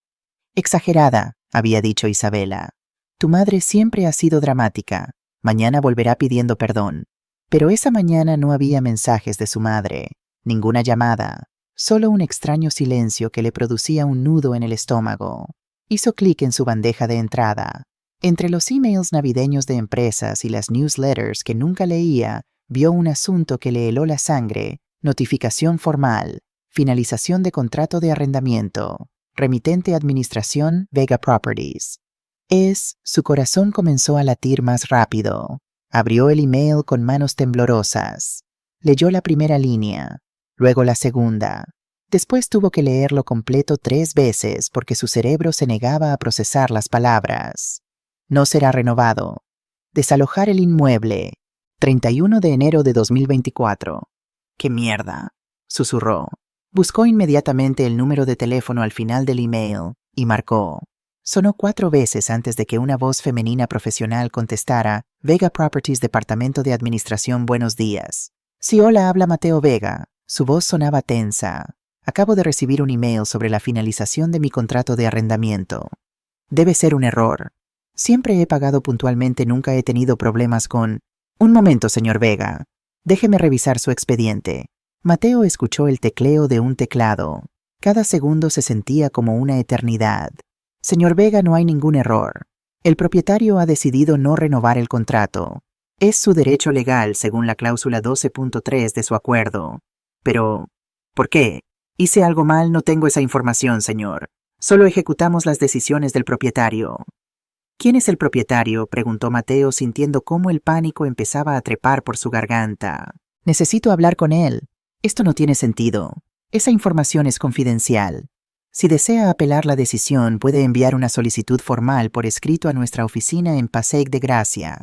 Exagerada, había dicho Isabela. Tu madre siempre ha sido dramática. Mañana volverá pidiendo perdón. Pero esa mañana no había mensajes de su madre, ninguna llamada, solo un extraño silencio que le producía un nudo en el estómago. Hizo clic en su bandeja de entrada. Entre los emails navideños de empresas y las newsletters que nunca leía, vio un asunto que le heló la sangre: notificación formal, finalización de contrato de arrendamiento, remitente administración Vega Properties. Su corazón comenzó a latir más rápido. Abrió el email con manos temblorosas. Leyó la primera línea, luego la segunda. Después tuvo que leerlo completo 3 veces porque su cerebro se negaba a procesar las palabras. No será renovado. Desalojar el inmueble. 31 de enero de 2024. ¡Qué mierda!, susurró. Buscó inmediatamente el número de teléfono al final del email y marcó. Sonó 4 veces antes de que una voz femenina profesional contestara: Vega Properties, Departamento de Administración, buenos días. Sí, hola, habla Mateo Vega. Su voz sonaba tensa. Acabo de recibir un email sobre la finalización de mi contrato de arrendamiento. Debe ser un error. Siempre he pagado puntualmente, nunca he tenido problemas con... Un momento, señor Vega. Déjeme revisar su expediente. Mateo escuchó el tecleo de un teclado. Cada segundo se sentía como una eternidad. Señor Vega, no hay ningún error. El propietario ha decidido no renovar el contrato. Es su derecho legal según la cláusula 12.3 de su acuerdo. Pero, ¿por qué? ¿Hice algo mal? No tengo esa información, señor. Solo ejecutamos las decisiones del propietario. ¿Quién es el propietario?, preguntó Mateo, sintiendo cómo el pánico empezaba a trepar por su garganta. Necesito hablar con él. Esto no tiene sentido. Esa información es confidencial. Si desea apelar la decisión, puede enviar una solicitud formal por escrito a nuestra oficina en Passaic de Gracia.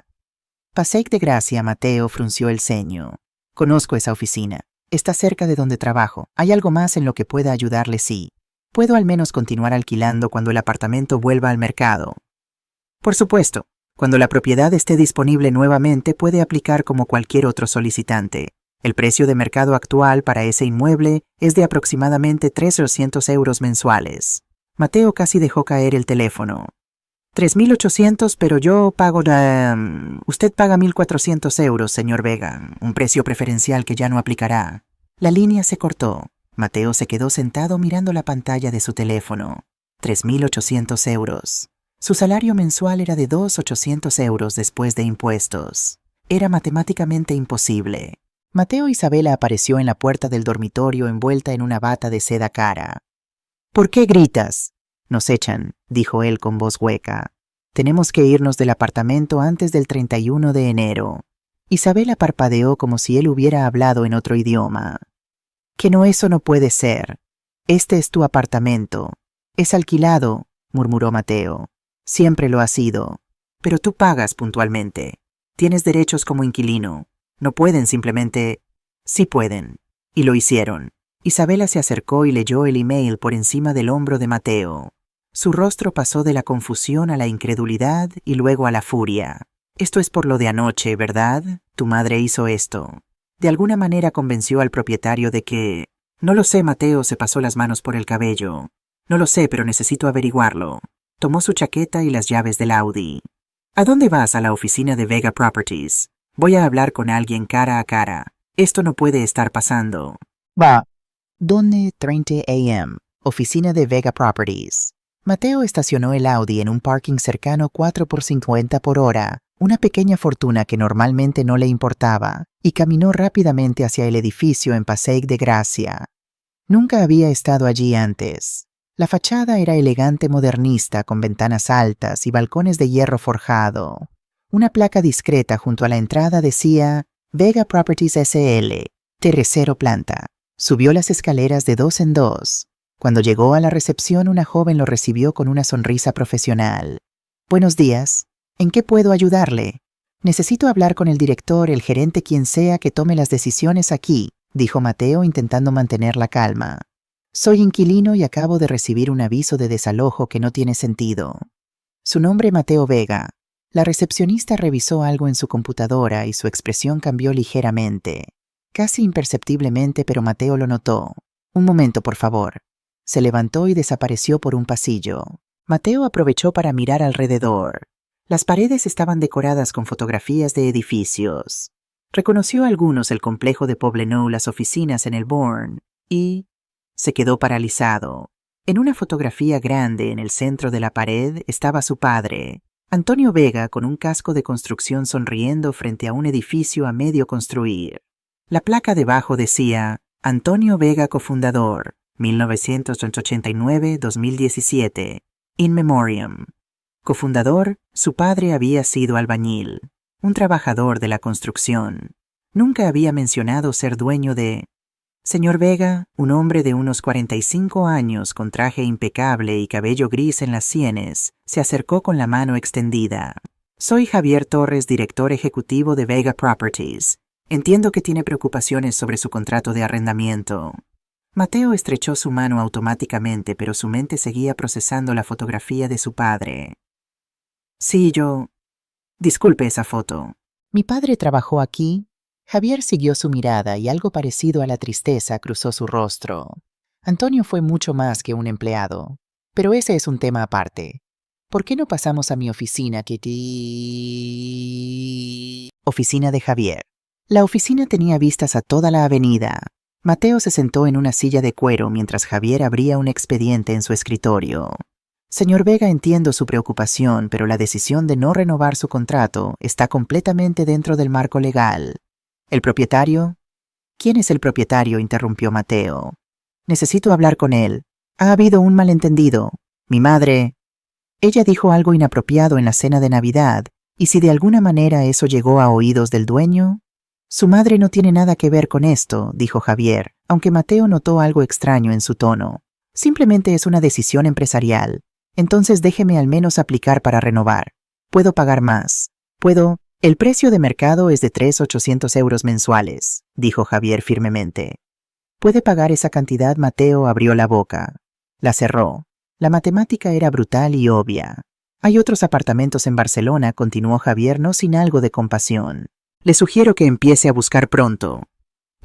Passaic de Gracia, Mateo frunció el ceño. Conozco esa oficina. Está cerca de donde trabajo. ¿Hay algo más en lo que pueda ayudarle? Sí. ¿Puedo al menos continuar alquilando cuando el apartamento vuelva al mercado? Por supuesto. Cuando la propiedad esté disponible nuevamente, puede aplicar como cualquier otro solicitante. El precio de mercado actual para ese inmueble es de aproximadamente 300 euros mensuales. Mateo casi dejó caer el teléfono. 3.800, pero yo pago Usted paga 1.400 euros, señor Vega, un precio preferencial que ya no aplicará. La línea se cortó. Mateo se quedó sentado mirando la pantalla de su teléfono. 3.800 euros. Su salario mensual era de 2.800 euros después de impuestos. Era matemáticamente imposible. Mateo Isabela apareció en la puerta del dormitorio envuelta en una bata de seda cara. ¿Por qué gritas? Nos echan, dijo él con voz hueca. Tenemos que irnos del apartamento antes del 31 de enero. Isabela parpadeó como si él hubiera hablado en otro idioma. Que no, eso no puede ser. Este es tu apartamento. Es alquilado, murmuró Mateo. Siempre lo ha sido. Pero tú pagas puntualmente. Tienes derechos como inquilino. No pueden simplemente... Sí pueden. Y lo hicieron. Isabela se acercó y leyó el email por encima del hombro de Mateo. Su rostro pasó de la confusión a la incredulidad y luego a la furia. Esto es por lo de anoche, ¿verdad? Tu madre hizo esto. De alguna manera convenció al propietario de que... No lo sé, Mateo se pasó las manos por el cabello. No lo sé, pero necesito averiguarlo. Tomó su chaqueta y las llaves del Audi. ¿A dónde vas? A la oficina de Vega Properties. Voy a hablar con alguien cara a cara. Esto no puede estar pasando. Va. Donde 30 a.m. Oficina de Vega Properties. Mateo estacionó el Audi en un parking cercano 4 por 50 por hora, una pequeña fortuna que normalmente no le importaba, y caminó rápidamente hacia el edificio en Passaic de Gracia. Nunca había estado allí antes. La fachada era elegante modernista con ventanas altas y balcones de hierro forjado. Una placa discreta junto a la entrada decía Vega Properties S.L., tercero planta. Subió las escaleras de 2 en 2. Cuando llegó a la recepción, una joven lo recibió con una sonrisa profesional. Buenos días. ¿En qué puedo ayudarle? Necesito hablar con el director, el gerente, quien sea que tome las decisiones aquí, dijo Mateo intentando mantener la calma. Soy inquilino y acabo de recibir un aviso de desalojo que no tiene sentido. Su nombre Mateo Vega. La recepcionista revisó algo en su computadora y su expresión cambió ligeramente. Casi imperceptiblemente, pero Mateo lo notó. Un momento, por favor. Se levantó y desapareció por un pasillo. Mateo aprovechó para mirar alrededor. Las paredes estaban decoradas con fotografías de edificios. Reconoció algunos: el complejo de Poblenou, las oficinas en el Bourne, y... se quedó paralizado. En una fotografía grande en el centro de la pared estaba su padre, Antonio Vega, con un casco de construcción sonriendo frente a un edificio a medio construir. La placa debajo decía, Antonio Vega cofundador, 1989-2017, in memoriam. Cofundador, su padre había sido albañil, un trabajador de la construcción. Nunca había mencionado ser dueño de... Señor Vega, un hombre de unos 45 años con traje impecable y cabello gris en las sienes, se acercó con la mano extendida. Soy Javier Torres, director ejecutivo de Vega Properties. Entiendo que tiene preocupaciones sobre su contrato de arrendamiento. Mateo estrechó su mano automáticamente, pero su mente seguía procesando la fotografía de su padre. Sí, yo... Disculpe esa foto. Mi padre trabajó aquí. Javier siguió su mirada y algo parecido a la tristeza cruzó su rostro. Antonio fue mucho más que un empleado, pero ese es un tema aparte. ¿Por qué no pasamos a mi oficina, Kitty? Oficina de Javier. La oficina tenía vistas a toda la avenida. Mateo se sentó en una silla de cuero mientras Javier abría un expediente en su escritorio. Señor Vega, entiendo su preocupación, pero la decisión de no renovar su contrato está completamente dentro del marco legal. ¿El propietario? ¿Quién es el propietario?, interrumpió Mateo. Necesito hablar con él. Ha habido un malentendido. Mi madre... Ella dijo algo inapropiado en la cena de Navidad, y si de alguna manera eso llegó a oídos del dueño... Su madre no tiene nada que ver con esto, dijo Javier, aunque Mateo notó algo extraño en su tono. Simplemente es una decisión empresarial. Entonces déjeme al menos aplicar para renovar. Puedo pagar más. Puedo... El precio de mercado es de 3.800 euros mensuales, dijo Javier firmemente. ¿Puede pagar esa cantidad? Mateo abrió la boca. La cerró. La matemática era brutal y obvia. Hay otros apartamentos en Barcelona, continuó Javier no sin algo de compasión. Le sugiero que empiece a buscar pronto.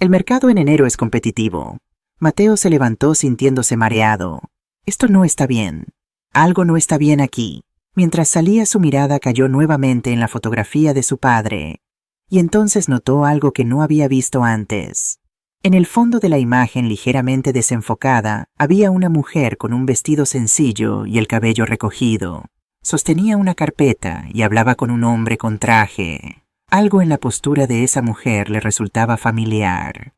El mercado en enero es competitivo. Mateo se levantó sintiéndose mareado. Esto no está bien. Algo no está bien aquí. Mientras salía, su mirada cayó nuevamente en la fotografía de su padre, y entonces notó algo que no había visto antes. En el fondo de la imagen, ligeramente desenfocada, había una mujer con un vestido sencillo y el cabello recogido. Sostenía una carpeta y hablaba con un hombre con traje. Algo en la postura de esa mujer le resultaba familiar.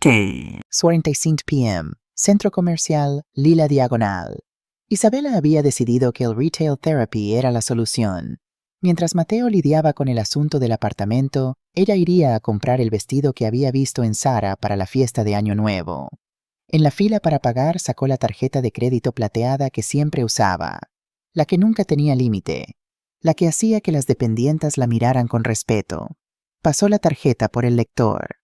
45 p.m. Centro Comercial Lila Diagonal. Isabela había decidido que el retail therapy era la solución. Mientras Mateo lidiaba con el asunto del apartamento, ella iría a comprar el vestido que había visto en Zara para la fiesta de Año Nuevo. En la fila para pagar sacó la tarjeta de crédito plateada que siempre usaba, la que nunca tenía límite, la que hacía que las dependientas la miraran con respeto. Pasó la tarjeta por el lector.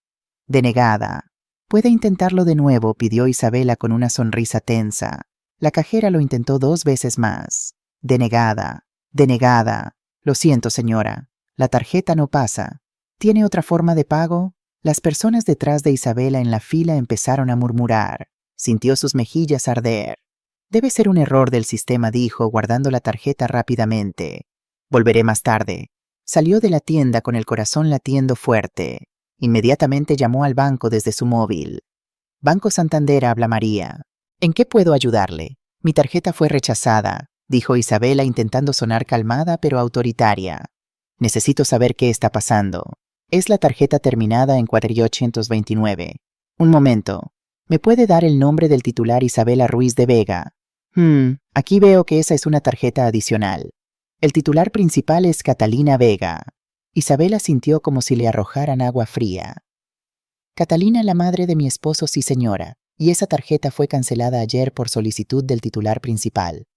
Denegada. «¿Puede intentarlo de nuevo?», pidió Isabela con una sonrisa tensa. La cajera lo intentó 2 veces más. Denegada. Denegada. «Lo siento, señora. La tarjeta no pasa. ¿Tiene otra forma de pago?». Las personas detrás de Isabela en la fila empezaron a murmurar. Sintió sus mejillas arder. «Debe ser un error del sistema», dijo, guardando la tarjeta rápidamente. «Volveré más tarde». Salió de la tienda con el corazón latiendo fuerte. Inmediatamente llamó al banco desde su móvil. «Banco Santander», habla María. «¿En qué puedo ayudarle?». «Mi tarjeta fue rechazada», dijo Isabela intentando sonar calmada pero autoritaria. «Necesito saber qué está pasando. Es la tarjeta terminada en 4829. Un momento. ¿Me puede dar el nombre del titular?». «Isabela Ruiz de Vega». Aquí veo que esa es una tarjeta adicional. El titular principal es Catalina Vega». Isabela sintió como si le arrojaran agua fría. «Catalina, la madre de mi esposo, sí señora. Y esa tarjeta fue cancelada ayer por solicitud del titular principal».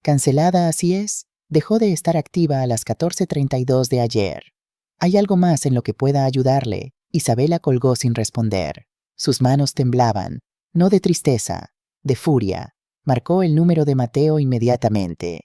«¿Cancelada, así es?». «Dejó de estar activa a las 14:32 de ayer». «¿Hay algo más en lo que pueda ayudarle?». Isabela colgó sin responder. Sus manos temblaban, no de tristeza, de furia. Marcó el número de Mateo inmediatamente.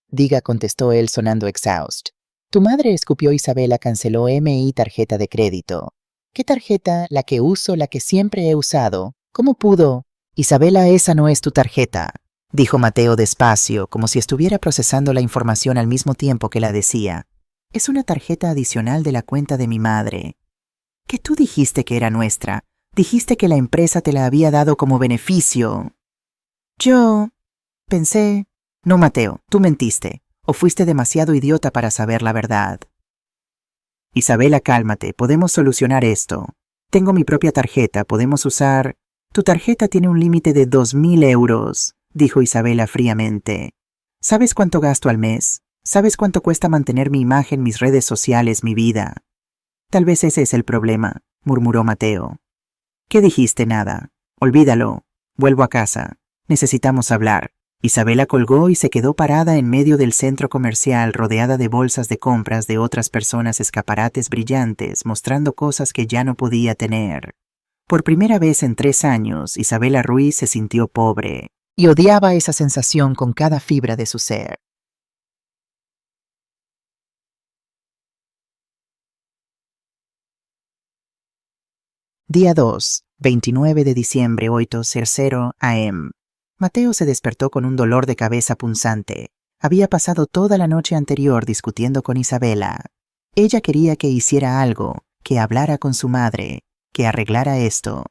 «Diga», contestó él sonando exhaust. «Tu madre», escupió Isabela. «Canceló mi tarjeta de crédito». «¿Qué tarjeta?». «La que uso, la que siempre he usado». «¿Cómo pudo?». «Isabela, esa no es tu tarjeta», dijo Mateo despacio, como si estuviera procesando la información al mismo tiempo que la decía. «Es una tarjeta adicional de la cuenta de mi madre». «¿Qué tú dijiste que era nuestra? Dijiste que la empresa te la había dado como beneficio». Pensé... No, Mateo, tú mentiste, o fuiste demasiado idiota para saber la verdad. Isabela, cálmate, podemos solucionar esto. Tengo mi propia tarjeta, podemos usar... Tu tarjeta tiene un límite de 2.000 euros, dijo Isabela fríamente. ¿Sabes cuánto gasto al mes? ¿Sabes cuánto cuesta mantener mi imagen, mis redes sociales, mi vida? Tal vez ese es el problema, murmuró Mateo. ¿Qué dijiste? Nada. Olvídalo. Vuelvo a casa. Necesitamos hablar. Isabela colgó y se quedó parada en medio del centro comercial, rodeada de bolsas de compras de otras personas, escaparates brillantes, mostrando cosas que ya no podía tener. Por primera vez en 3 años, Isabela Ruiz se sintió pobre y odiaba esa sensación con cada fibra de su ser. Día 2, 29 de diciembre, 8:00 am. Mateo se despertó con un dolor de cabeza punzante. Había pasado toda la noche anterior discutiendo con Isabela. Ella quería que hiciera algo, que hablara con su madre, que arreglara esto.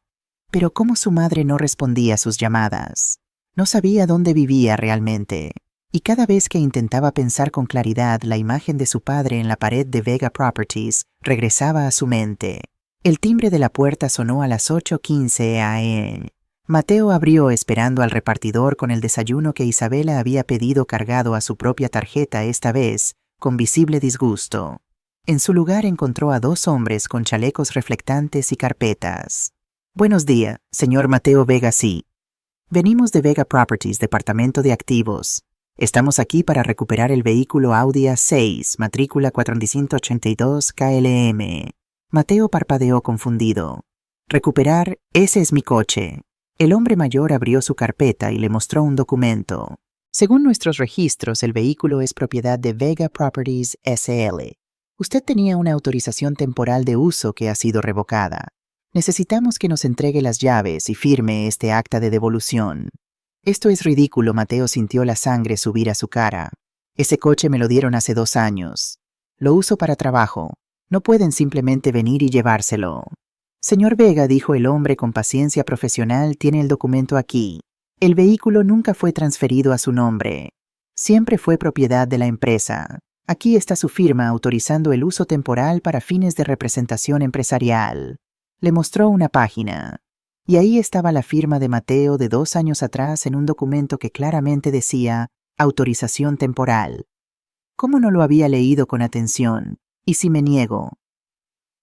Pero ¿cómo su madre no respondía a sus llamadas? No sabía dónde vivía realmente. Y cada vez que intentaba pensar con claridad, la imagen de su padre en la pared de Vega Properties regresaba a su mente. El timbre de la puerta sonó a las 8:15 am. Mateo abrió esperando al repartidor con el desayuno que Isabela había pedido cargado a su propia tarjeta, esta vez con visible disgusto. En su lugar encontró a 2 hombres con chalecos reflectantes y carpetas. Buenos días, señor Mateo Vega. Sí. Venimos de Vega Properties, departamento de activos. Estamos aquí para recuperar el vehículo Audi A6, matrícula 482 KLM. Mateo parpadeó confundido. Recuperar, ese es mi coche. El hombre mayor abrió su carpeta y le mostró un documento. Según nuestros registros, el vehículo es propiedad de Vega Properties SL. Usted tenía una autorización temporal de uso que ha sido revocada. Necesitamos que nos entregue las llaves y firme este acta de devolución. Esto es ridículo. Mateo sintió la sangre subir a su cara. Ese coche me lo dieron hace 2 años. Lo uso para trabajo. No pueden simplemente venir y llevárselo. Señor Vega, dijo el hombre con paciencia profesional, tiene el documento aquí. El vehículo nunca fue transferido a su nombre. Siempre fue propiedad de la empresa. Aquí está su firma autorizando el uso temporal para fines de representación empresarial. Le mostró una página. Y ahí estaba la firma de Mateo de 2 años atrás en un documento que claramente decía autorización temporal. ¿Cómo no lo había leído con atención? ¿Y si me niego?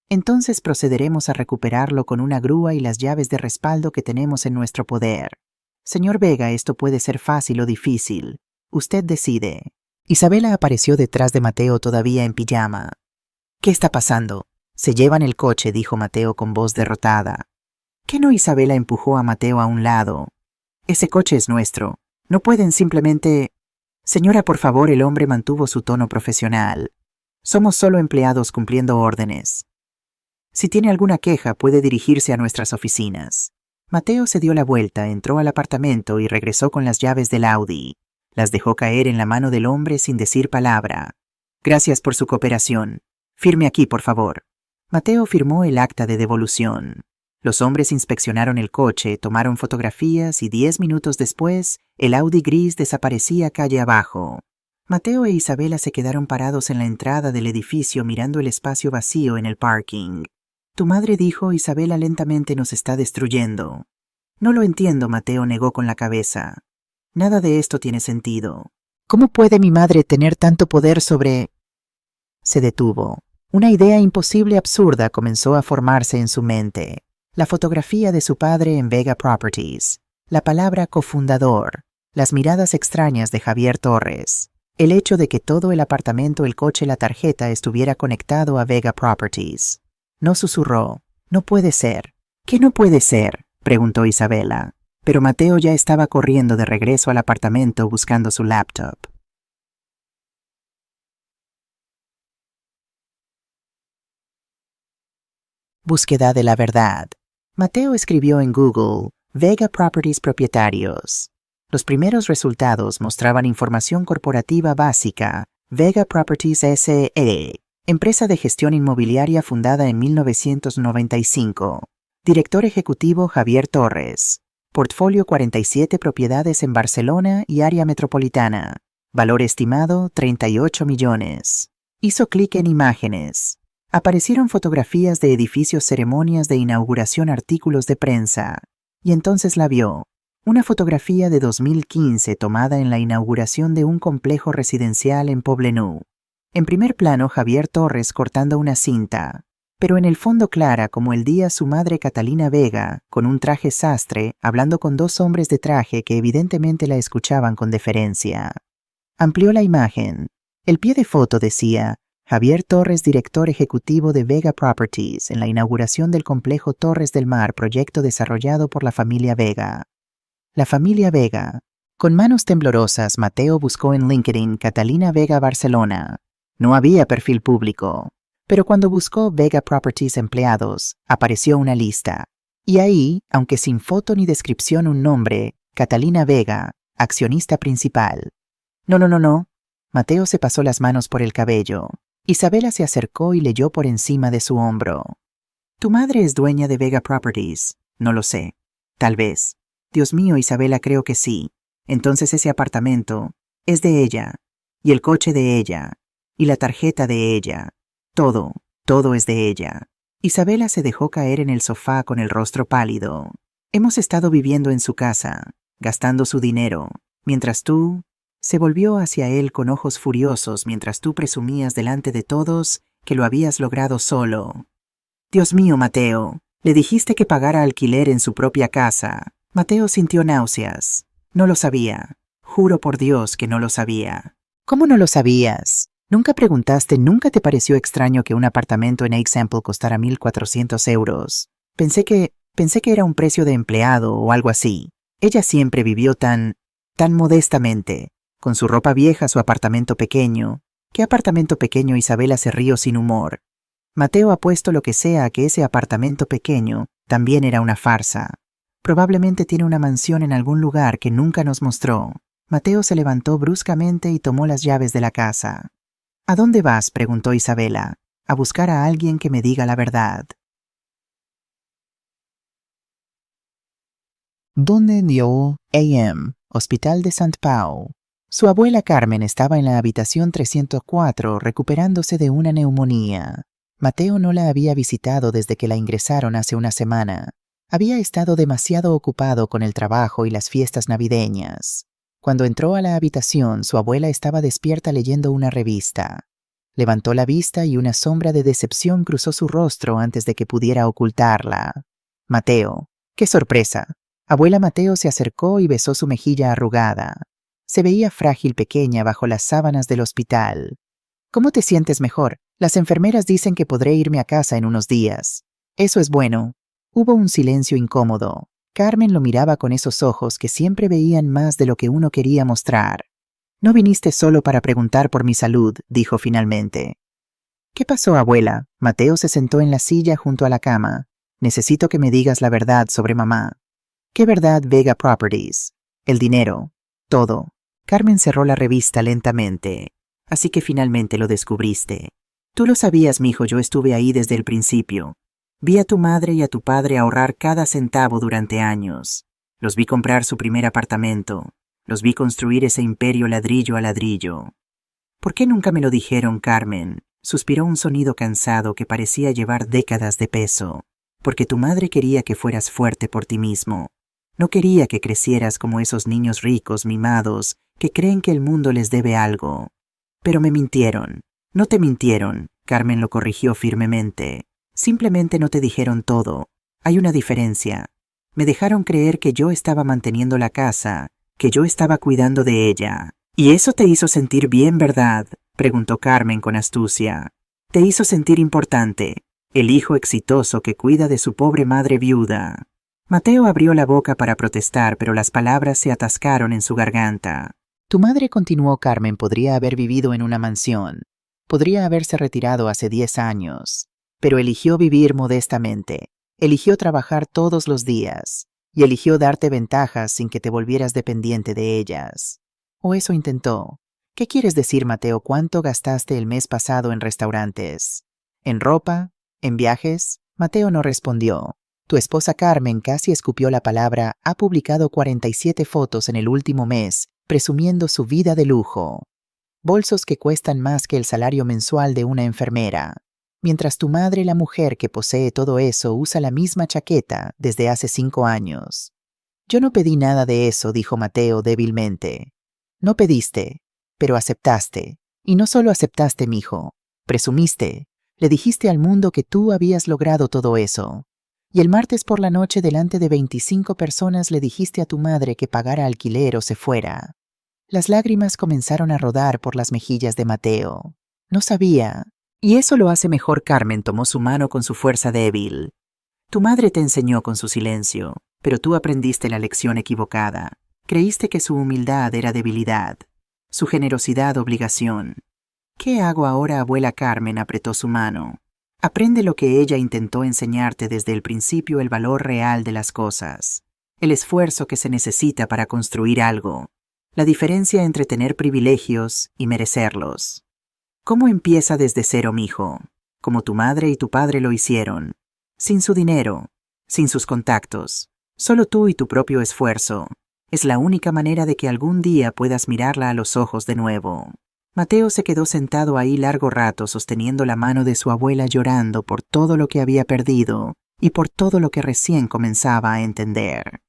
Entonces procederemos a recuperarlo con una grúa y las llaves de respaldo que tenemos en nuestro poder. Señor Vega, esto puede ser fácil o difícil. Usted decide. Isabela apareció detrás de Mateo todavía en pijama. ¿Qué está pasando? Se llevan el coche, dijo Mateo con voz derrotada. ¿Qué no? Isabela empujó a Mateo a un lado. Ese coche es nuestro. No pueden simplemente... Señora, por favor, el hombre mantuvo su tono profesional. Somos solo empleados cumpliendo órdenes. Si tiene alguna queja, puede dirigirse a nuestras oficinas. Mateo se dio la vuelta, entró al apartamento y regresó con las llaves del Audi. Las dejó caer en la mano del hombre sin decir palabra. Gracias por su cooperación. Firme aquí, por favor. Mateo firmó el acta de devolución. Los hombres inspeccionaron el coche, tomaron fotografías y 10 minutos después, el Audi gris desaparecía calle abajo. Mateo e Isabela se quedaron parados en la entrada del edificio mirando el espacio vacío en el parking. Tu madre, dijo Isabela lentamente, nos está destruyendo. No lo entiendo, Mateo negó con la cabeza. Nada de esto tiene sentido. ¿Cómo puede mi madre tener tanto poder sobre...? Se detuvo. Una idea imposible, absurda, comenzó a formarse en su mente. La fotografía de su padre en Vega Properties. La palabra cofundador. Las miradas extrañas de Javier Torres. El hecho de que todo el apartamento, el coche, la tarjeta estuviera conectado a Vega Properties. No susurró. No puede ser. ¿Qué no puede ser?, preguntó Isabela. Pero Mateo ya estaba corriendo de regreso al apartamento buscando su laptop. Búsqueda de la verdad. Mateo escribió en Google Vega Properties propietarios. Los primeros resultados mostraban información corporativa básica. Vega Properties S.E., empresa de gestión inmobiliaria fundada en 1995. Director ejecutivo Javier Torres. Portfolio 47 propiedades en Barcelona y área metropolitana. Valor estimado 38 millones. Hizo clic en imágenes. Aparecieron fotografías de edificios, ceremonias de inauguración, artículos de prensa. Y entonces la vio. Una fotografía de 2015 tomada en la inauguración de un complejo residencial en Poblenou. En primer plano, Javier Torres cortando una cinta, pero en el fondo clara como el día su madre Catalina Vega, con un traje sastre, hablando con dos hombres de traje que evidentemente la escuchaban con deferencia. Amplió la imagen. El pie de foto decía: Javier Torres, director ejecutivo de Vega Properties, en la inauguración del complejo Torres del Mar, proyecto desarrollado por la familia Vega. La familia Vega. Con manos temblorosas, Mateo buscó en LinkedIn Catalina Vega Barcelona. No había perfil público, pero cuando buscó Vega Properties empleados, apareció una lista. Y ahí, aunque sin foto ni descripción, un nombre: Catalina Vega, accionista principal. No. Mateo se pasó las manos por el cabello. Isabela se acercó y leyó por encima de su hombro. ¿Tu madre es dueña de Vega Properties? No lo sé. Tal vez. Dios mío, Isabela, creo que sí. Entonces ese apartamento es de ella, y el coche de ella, y la tarjeta de ella. Todo es de ella. Isabela se dejó caer en el sofá con el rostro pálido. Hemos estado viviendo en su casa, gastando su dinero, mientras tú... Se volvió hacia él con ojos furiosos mientras tú presumías delante de todos que lo habías logrado solo. Dios mío, Mateo, le dijiste que pagara alquiler en su propia casa. Mateo sintió náuseas. No lo sabía. Juro por Dios que no lo sabía. ¿Cómo no lo sabías? ¿Nunca preguntaste, nunca te pareció extraño que un apartamento en Example costara 1.400 euros? Pensé que era un precio de empleado o algo así. Ella siempre vivió tan modestamente. Con su ropa vieja, su apartamento pequeño. ¿Qué apartamento pequeño? Isabela se rió sin humor. Mateo ha puesto lo que sea a que ese apartamento pequeño también era una farsa. Probablemente tiene una mansión en algún lugar que nunca nos mostró. Mateo se levantó bruscamente y tomó las llaves de la casa. ¿A dónde vas?, preguntó Isabela. A buscar a alguien que me diga la verdad. Donde Nioul AM, Hospital de Sant Pau. Su abuela Carmen estaba en la habitación 304 recuperándose de una neumonía. Mateo no la había visitado desde que la ingresaron hace una semana. Había estado demasiado ocupado con el trabajo y las fiestas navideñas. Cuando entró a la habitación, su abuela estaba despierta leyendo una revista. Levantó la vista y una sombra de decepción cruzó su rostro antes de que pudiera ocultarla. Mateo. ¡Qué sorpresa! Abuela Mateo se acercó y besó su mejilla arrugada. Se veía frágil, pequeña, bajo las sábanas del hospital. ¿Cómo te sientes mejor? Las enfermeras dicen que podré irme a casa en unos días. Eso es bueno. Hubo un silencio incómodo. Carmen lo miraba con esos ojos que siempre veían más de lo que uno quería mostrar. No viniste solo para preguntar por mi salud, dijo finalmente. ¿Qué pasó, abuela? Mateo se sentó en la silla junto a la cama. Necesito que me digas la verdad sobre mamá. ¿Qué verdad? Vega Properties. El dinero. Todo. Carmen cerró la revista lentamente. Así que finalmente lo descubriste. Tú lo sabías, mijo, yo estuve ahí desde el principio. Vi a tu madre y a tu padre ahorrar cada centavo durante años. Los vi comprar su primer apartamento. Los vi construir ese imperio ladrillo a ladrillo. ¿Por qué nunca me lo dijeron, Carmen? Suspiró un sonido cansado que parecía llevar décadas de peso. Porque tu madre quería que fueras fuerte por ti mismo. No quería que crecieras como esos niños ricos, mimados, que creen que el mundo les debe algo. Pero me mintieron. No te mintieron, Carmen lo corrigió firmemente. Simplemente no te dijeron todo. Hay una diferencia. Me dejaron creer que yo estaba manteniendo la casa, que yo estaba cuidando de ella. ¿Y eso te hizo sentir bien, verdad?, preguntó Carmen con astucia. Te hizo sentir importante, el hijo exitoso que cuida de su pobre madre viuda. Mateo abrió la boca para protestar, pero las palabras se atascaron en su garganta. Tu madre, continuó Carmen, podría haber vivido en una mansión. Podría haberse retirado hace 10 años. Pero eligió vivir modestamente. Eligió trabajar todos los días. Y eligió darte ventajas sin que te volvieras dependiente de ellas. O eso intentó. ¿Qué quieres decir, Mateo? ¿Cuánto gastaste el mes pasado en restaurantes? ¿En ropa? ¿En viajes? Mateo no respondió. Tu esposa Carmen casi escupió la palabra, ha publicado 47 fotos en el último mes, presumiendo su vida de lujo. Bolsos que cuestan más que el salario mensual de una enfermera. Mientras tu madre, la mujer que posee todo eso, usa la misma chaqueta desde hace 5 años. Yo no pedí nada de eso, dijo Mateo débilmente. No pediste, pero aceptaste. Y no solo aceptaste, mijo. Presumiste. Le dijiste al mundo que tú habías logrado todo eso. Y el martes por la noche delante de 25 personas le dijiste a tu madre que pagara alquiler o se fuera. Las lágrimas comenzaron a rodar por las mejillas de Mateo. No sabía. Y eso lo hace mejor. Carmen tomó su mano con su fuerza débil. Tu madre te enseñó con su silencio, pero tú aprendiste la lección equivocada. Creíste que su humildad era debilidad, su generosidad obligación. ¿Qué hago ahora, abuela? Carmen apretó su mano. Aprende lo que ella intentó enseñarte desde el principio, el valor real de las cosas, el esfuerzo que se necesita para construir algo, la diferencia entre tener privilegios y merecerlos. ¿Cómo empieza desde cero, mijo? Como tu madre y tu padre lo hicieron, sin su dinero, sin sus contactos, solo tú y tu propio esfuerzo. Es la única manera de que algún día puedas mirarla a los ojos de nuevo. Mateo se quedó sentado ahí largo rato sosteniendo la mano de su abuela, llorando por todo lo que había perdido y por todo lo que recién comenzaba a entender.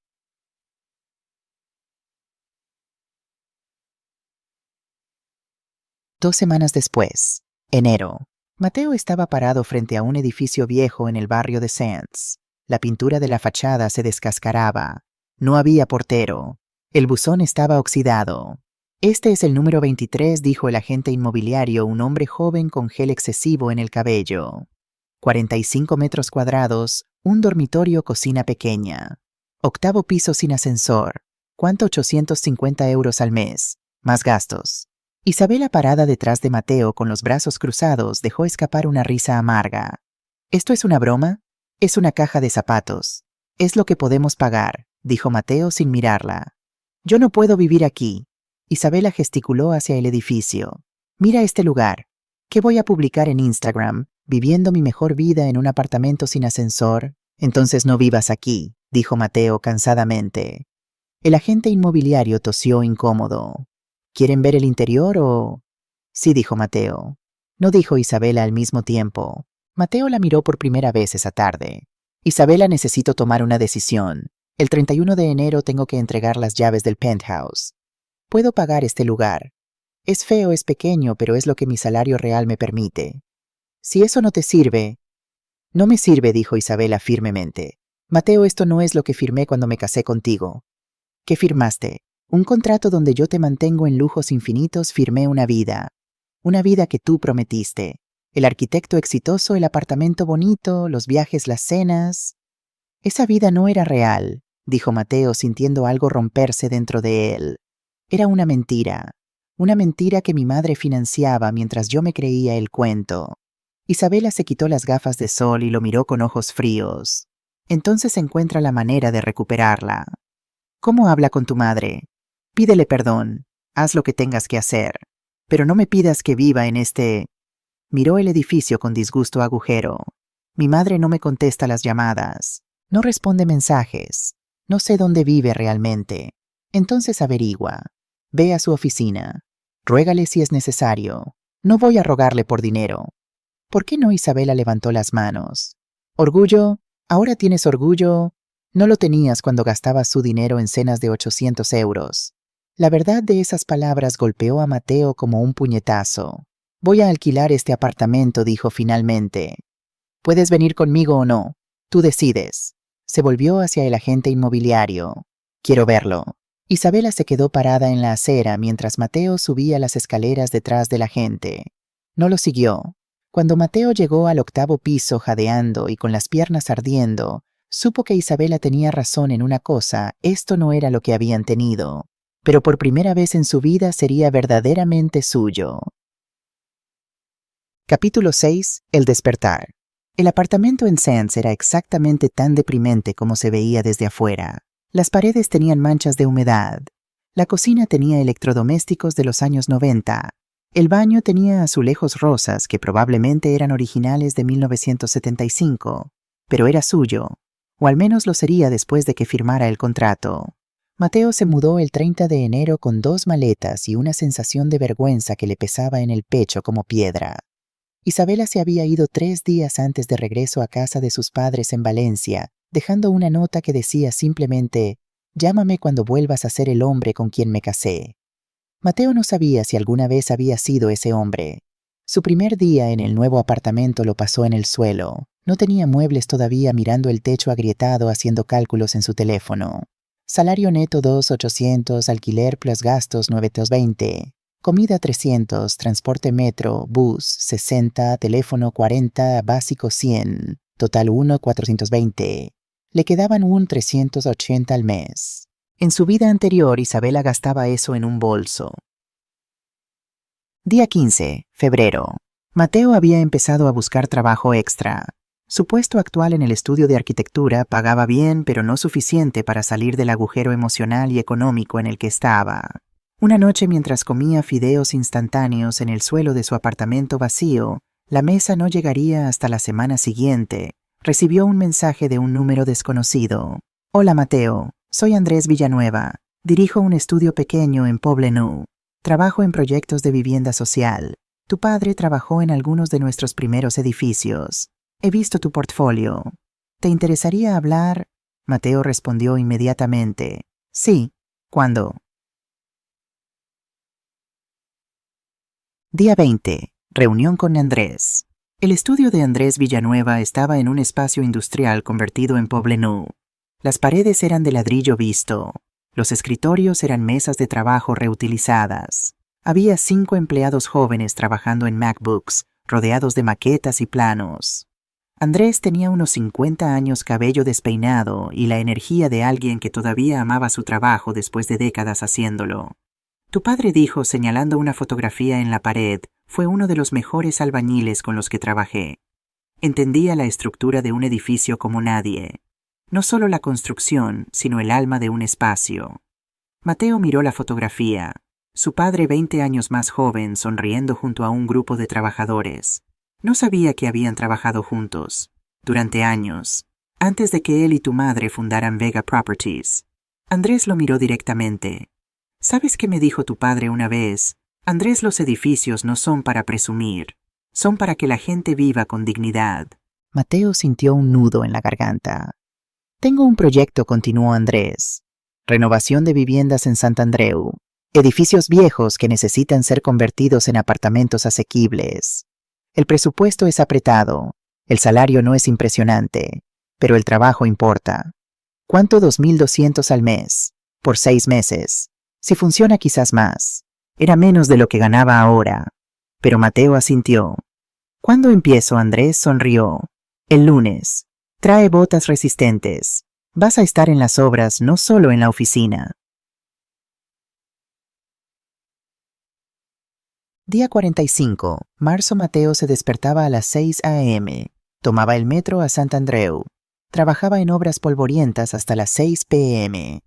Dos semanas después, enero. Mateo estaba parado frente a un edificio viejo en el barrio de Sands. La pintura de la fachada se descascaraba. No había portero. El buzón estaba oxidado. Este es el número 23, dijo el agente inmobiliario, un hombre joven con gel excesivo en el cabello. 45 metros cuadrados, un dormitorio, cocina pequeña. 8º piso sin ascensor. ¿Cuánto? 850 euros al mes. Más gastos. Isabela, parada detrás de Mateo con los brazos cruzados, dejó escapar una risa amarga. ¿Esto es una broma? Es una caja de zapatos. Es lo que podemos pagar, dijo Mateo sin mirarla. Yo no puedo vivir aquí. Isabela gesticuló hacia el edificio. Mira este lugar. ¿Qué voy a publicar en Instagram? ¿Viviendo mi mejor vida en un apartamento sin ascensor? Entonces no vivas aquí, dijo Mateo cansadamente. El agente inmobiliario tosió incómodo. ¿Quieren ver el interior o...? Sí, dijo Mateo. No, dijo Isabela al mismo tiempo. Mateo la miró por primera vez esa tarde. Isabela, necesito tomar una decisión. El 31 de enero tengo que entregar las llaves del penthouse. Puedo pagar este lugar. Es feo, es pequeño, pero es lo que mi salario real me permite. Si eso no te sirve... No me sirve, dijo Isabela firmemente. Mateo, esto no es lo que firmé cuando me casé contigo. ¿Qué firmaste? Un contrato donde yo te mantengo en lujos infinitos. Firmé una vida que tú prometiste. El arquitecto exitoso, el apartamento bonito, los viajes, las cenas. Esa vida no era real, dijo Mateo, sintiendo algo romperse dentro de él. Era una mentira que mi madre financiaba mientras yo me creía el cuento. Isabela se quitó las gafas de sol y lo miró con ojos fríos. Entonces encuentra la manera de recuperarla. ¿Cómo habla con tu madre? Pídele perdón, haz lo que tengas que hacer, pero no me pidas que viva en este... Miró el edificio con disgusto agujero. Mi madre no me contesta las llamadas, no responde mensajes, no sé dónde vive realmente. Entonces averigua, ve a su oficina, ruégale si es necesario. No voy a rogarle por dinero. ¿Por qué no? Isabela levantó las manos. ¿Orgullo? ¿Ahora tienes orgullo? No lo tenías cuando gastabas su dinero en cenas de 800 euros. La verdad de esas palabras golpeó a Mateo como un puñetazo. Voy a alquilar este apartamento, dijo finalmente. Puedes venir conmigo o no. Tú decides. Se volvió hacia el agente inmobiliario. Quiero verlo. Isabela se quedó parada en la acera mientras Mateo subía las escaleras detrás del agente. No lo siguió. Cuando Mateo llegó al 8º piso jadeando y con las piernas ardiendo, supo que Isabela tenía razón en una cosa: esto no era lo que habían tenido, pero por primera vez en su vida sería verdaderamente suyo. Capítulo 6. El despertar. El apartamento en Sands era exactamente tan deprimente como se veía desde afuera. Las paredes tenían manchas de humedad. La cocina tenía electrodomésticos de los años 90. El baño tenía azulejos rosas que probablemente eran originales de 1975, pero era suyo. o al menos lo sería después de que firmara el contrato. Mateo se mudó el 30 de enero con 2 maletas y una sensación de vergüenza que le pesaba en el pecho como piedra. Isabela se había ido 3 días antes de regreso a casa de sus padres en Valencia, dejando una nota que decía simplemente: «Llámame cuando vuelvas a ser el hombre con quien me casé». Mateo no sabía si alguna vez había sido ese hombre. Su primer día en el nuevo apartamento lo pasó en el suelo. No tenía muebles todavía, mirando el techo agrietado, haciendo cálculos en su teléfono. Salario neto 2.800, alquiler plus gastos 920, comida 300, transporte metro, bus 60, teléfono 40, básico 100, total 1.420. Le quedaban un 380 al mes. En su vida anterior, Isabela gastaba eso en un bolso. Día 15, febrero. Mateo había empezado a buscar trabajo extra. Su puesto actual en el estudio de arquitectura pagaba bien, pero no suficiente para salir del agujero emocional y económico en el que estaba. Una noche, mientras comía fideos instantáneos en el suelo de su apartamento vacío, la mesa no llegaría hasta la semana siguiente. Recibió un mensaje de un número desconocido. «Hola Mateo, soy Andrés Villanueva. Dirijo un estudio pequeño en Poblenou. Trabajo en proyectos de vivienda social. Tu padre trabajó en algunos de nuestros primeros edificios. He visto tu portfolio. ¿Te interesaría hablar?» Mateo respondió inmediatamente: «Sí. ¿Cuándo?» Día 20. Reunión con Andrés. El estudio de Andrés Villanueva estaba en un espacio industrial convertido en Poblenou. Las paredes eran de ladrillo visto. Los escritorios eran mesas de trabajo reutilizadas. Había 5 empleados jóvenes trabajando en MacBooks, rodeados de maquetas y planos. Andrés tenía unos 50 años, cabello despeinado y la energía de alguien que todavía amaba su trabajo después de décadas haciéndolo. «Tu padre», dijo señalando una fotografía en la pared, «fue uno de los mejores albañiles con los que trabajé. Entendía la estructura de un edificio como nadie. No solo la construcción, sino el alma de un espacio». Mateo miró la fotografía. Su padre, 20 años más joven, sonriendo junto a un grupo de trabajadores. No sabía que habían trabajado juntos, durante años, antes de que él y tu madre fundaran Vega Properties. Andrés lo miró directamente. «¿Sabes qué me dijo tu padre una vez? Andrés, los edificios no son para presumir, son para que la gente viva con dignidad». Mateo sintió un nudo en la garganta. «Tengo un proyecto», continuó Andrés. «Renovación de viviendas en Sant Andreu. Edificios viejos que necesitan ser convertidos en apartamentos asequibles. El presupuesto es apretado, el salario no es impresionante, pero el trabajo importa. ¿Cuánto? 2.200 al mes, por 6 meses. Si funciona, quizás más. Era menos de lo que ganaba ahora». Pero Mateo asintió. «¿Cuándo empiezo?» Andrés sonrió. «El lunes. Trae botas resistentes. Vas a estar en las obras, no solo en la oficina». Día 45. Marzo. Mateo se despertaba a las 6 a.m. Tomaba el metro a Sant Andreu. Trabajaba en obras polvorientas hasta las 6 p.m.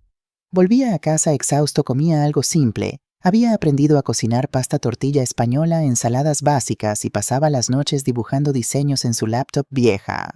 Volvía a casa exhausto, comía algo simple. Había aprendido a cocinar pasta tortilla española, ensaladas básicas y pasaba las noches dibujando diseños en su laptop vieja.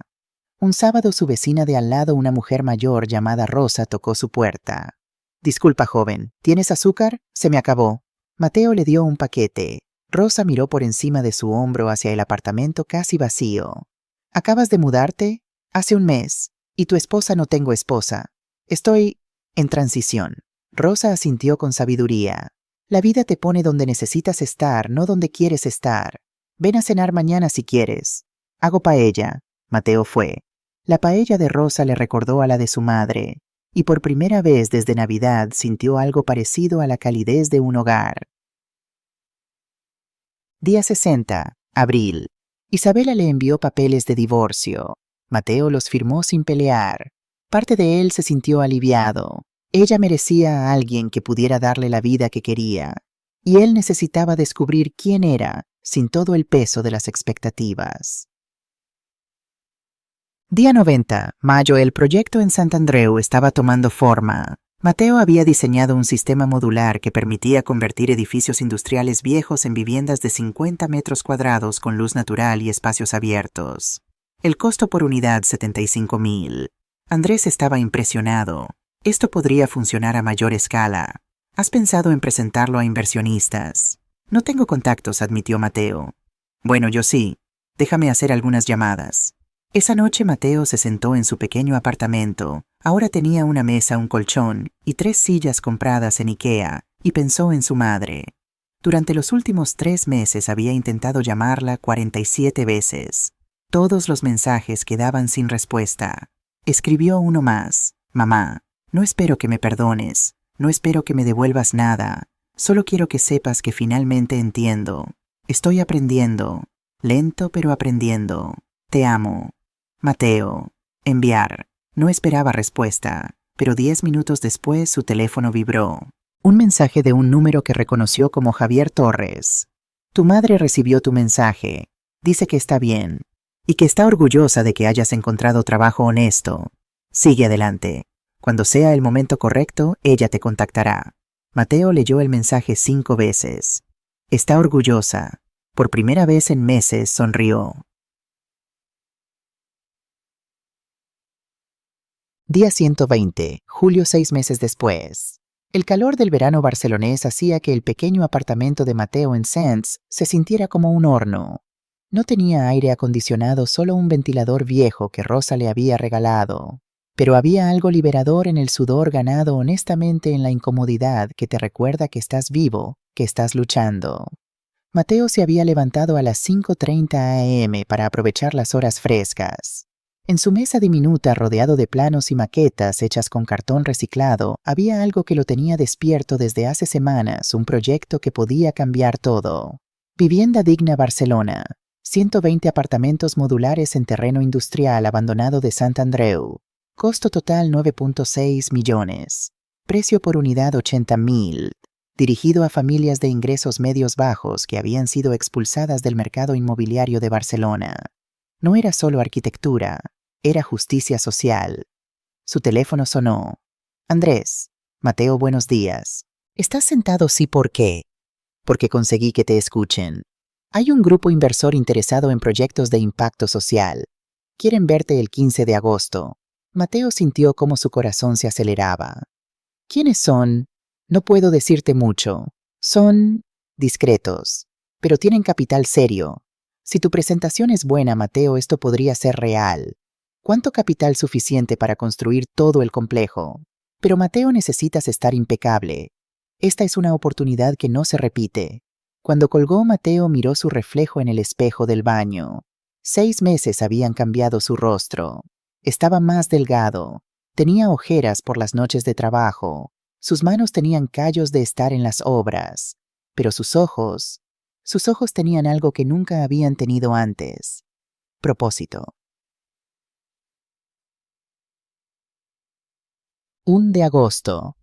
Un sábado, su vecina de al lado, una mujer mayor llamada Rosa, tocó su puerta. «Disculpa, joven, ¿tienes azúcar? Se me acabó». Mateo le dio un paquete. Rosa miró por encima de su hombro hacia el apartamento casi vacío. «¿Acabas de mudarte?» «Hace un mes. ¿Y tu esposa?» «No tengo esposa. Estoy en transición». Rosa asintió con sabiduría. «La vida te pone donde necesitas estar, no donde quieres estar. Ven a cenar mañana si quieres. Hago paella». Mateo fue. La paella de Rosa le recordó a la de su madre, y por primera vez desde Navidad sintió algo parecido a la calidez de un hogar. Día 60, abril. Isabela le envió papeles de divorcio. Mateo los firmó sin pelear. Parte de él se sintió aliviado. Ella merecía a alguien que pudiera darle la vida que quería, y él necesitaba descubrir quién era sin todo el peso de las expectativas. Día 90, mayo. El proyecto en Sant Andreu estaba tomando forma. Mateo había diseñado un sistema modular que permitía convertir edificios industriales viejos en viviendas de 50 metros cuadrados con luz natural y espacios abiertos. El costo por unidad, 75,000. Andrés estaba impresionado. Esto podría funcionar a mayor escala. ¿Has pensado en presentarlo a inversionistas? No tengo contactos, admitió Mateo. Bueno, yo sí. Déjame hacer algunas llamadas. Esa noche Mateo se sentó en su pequeño apartamento. Ahora tenía una mesa, un colchón y 3 sillas compradas en IKEA, y pensó en su madre. Durante los últimos 3 meses había intentado llamarla 47 veces. Todos los mensajes quedaban sin respuesta. Escribió uno más. Mamá, no espero que me perdones, no espero que me devuelvas nada. Solo quiero que sepas que finalmente entiendo. Estoy aprendiendo. Lento pero aprendiendo. Te amo. Mateo. Enviar. No esperaba respuesta, pero 10 minutos después su teléfono vibró. Un mensaje de un número que reconoció como Javier Torres. Tu madre recibió tu mensaje. Dice que está bien y que está orgullosa de que hayas encontrado trabajo honesto. Sigue adelante. Cuando sea el momento correcto, ella te contactará. Mateo leyó el mensaje 5 veces. Está orgullosa. Por primera vez en meses sonrió. Día 120, julio 6 meses después. El calor del verano barcelonés hacía que el pequeño apartamento de Mateo en Sants se sintiera como un horno. No tenía aire acondicionado, solo un ventilador viejo que Rosa le había regalado. Pero había algo liberador en el sudor ganado honestamente en la incomodidad que te recuerda que estás vivo, que estás luchando. Mateo se había levantado a las 5:30 am para aprovechar las horas frescas. En su mesa diminuta, rodeado de planos y maquetas hechas con cartón reciclado, había algo que lo tenía despierto desde hace semanas, un proyecto que podía cambiar todo. Vivienda digna Barcelona. 120 apartamentos modulares en terreno industrial abandonado de Sant Andreu. Costo total 9.6 millones. Precio por unidad 80.000. Dirigido a familias de ingresos medios bajos que habían sido expulsadas del mercado inmobiliario de Barcelona. No era solo arquitectura, era justicia social. Su teléfono sonó. Andrés. Mateo, buenos días. ¿Estás sentado? Sí, ¿por qué? Porque conseguí que te escuchen. Hay un grupo inversor interesado en proyectos de impacto social. Quieren verte el 15 de agosto. Mateo sintió cómo su corazón se aceleraba. ¿Quiénes son? No puedo decirte mucho. Son discretos, pero tienen capital serio. Si tu presentación es buena, Mateo, esto podría ser real. ¿Cuánto capital suficiente para construir todo el complejo? Pero Mateo, necesitas estar impecable. Esta es una oportunidad que no se repite. Cuando colgó, Mateo miró su reflejo en el espejo del baño. 6 meses habían cambiado su rostro. Estaba más delgado. Tenía ojeras por las noches de trabajo. Sus manos tenían callos de estar en las obras. Pero sus ojos tenían algo que nunca habían tenido antes. Propósito. 1 de agosto.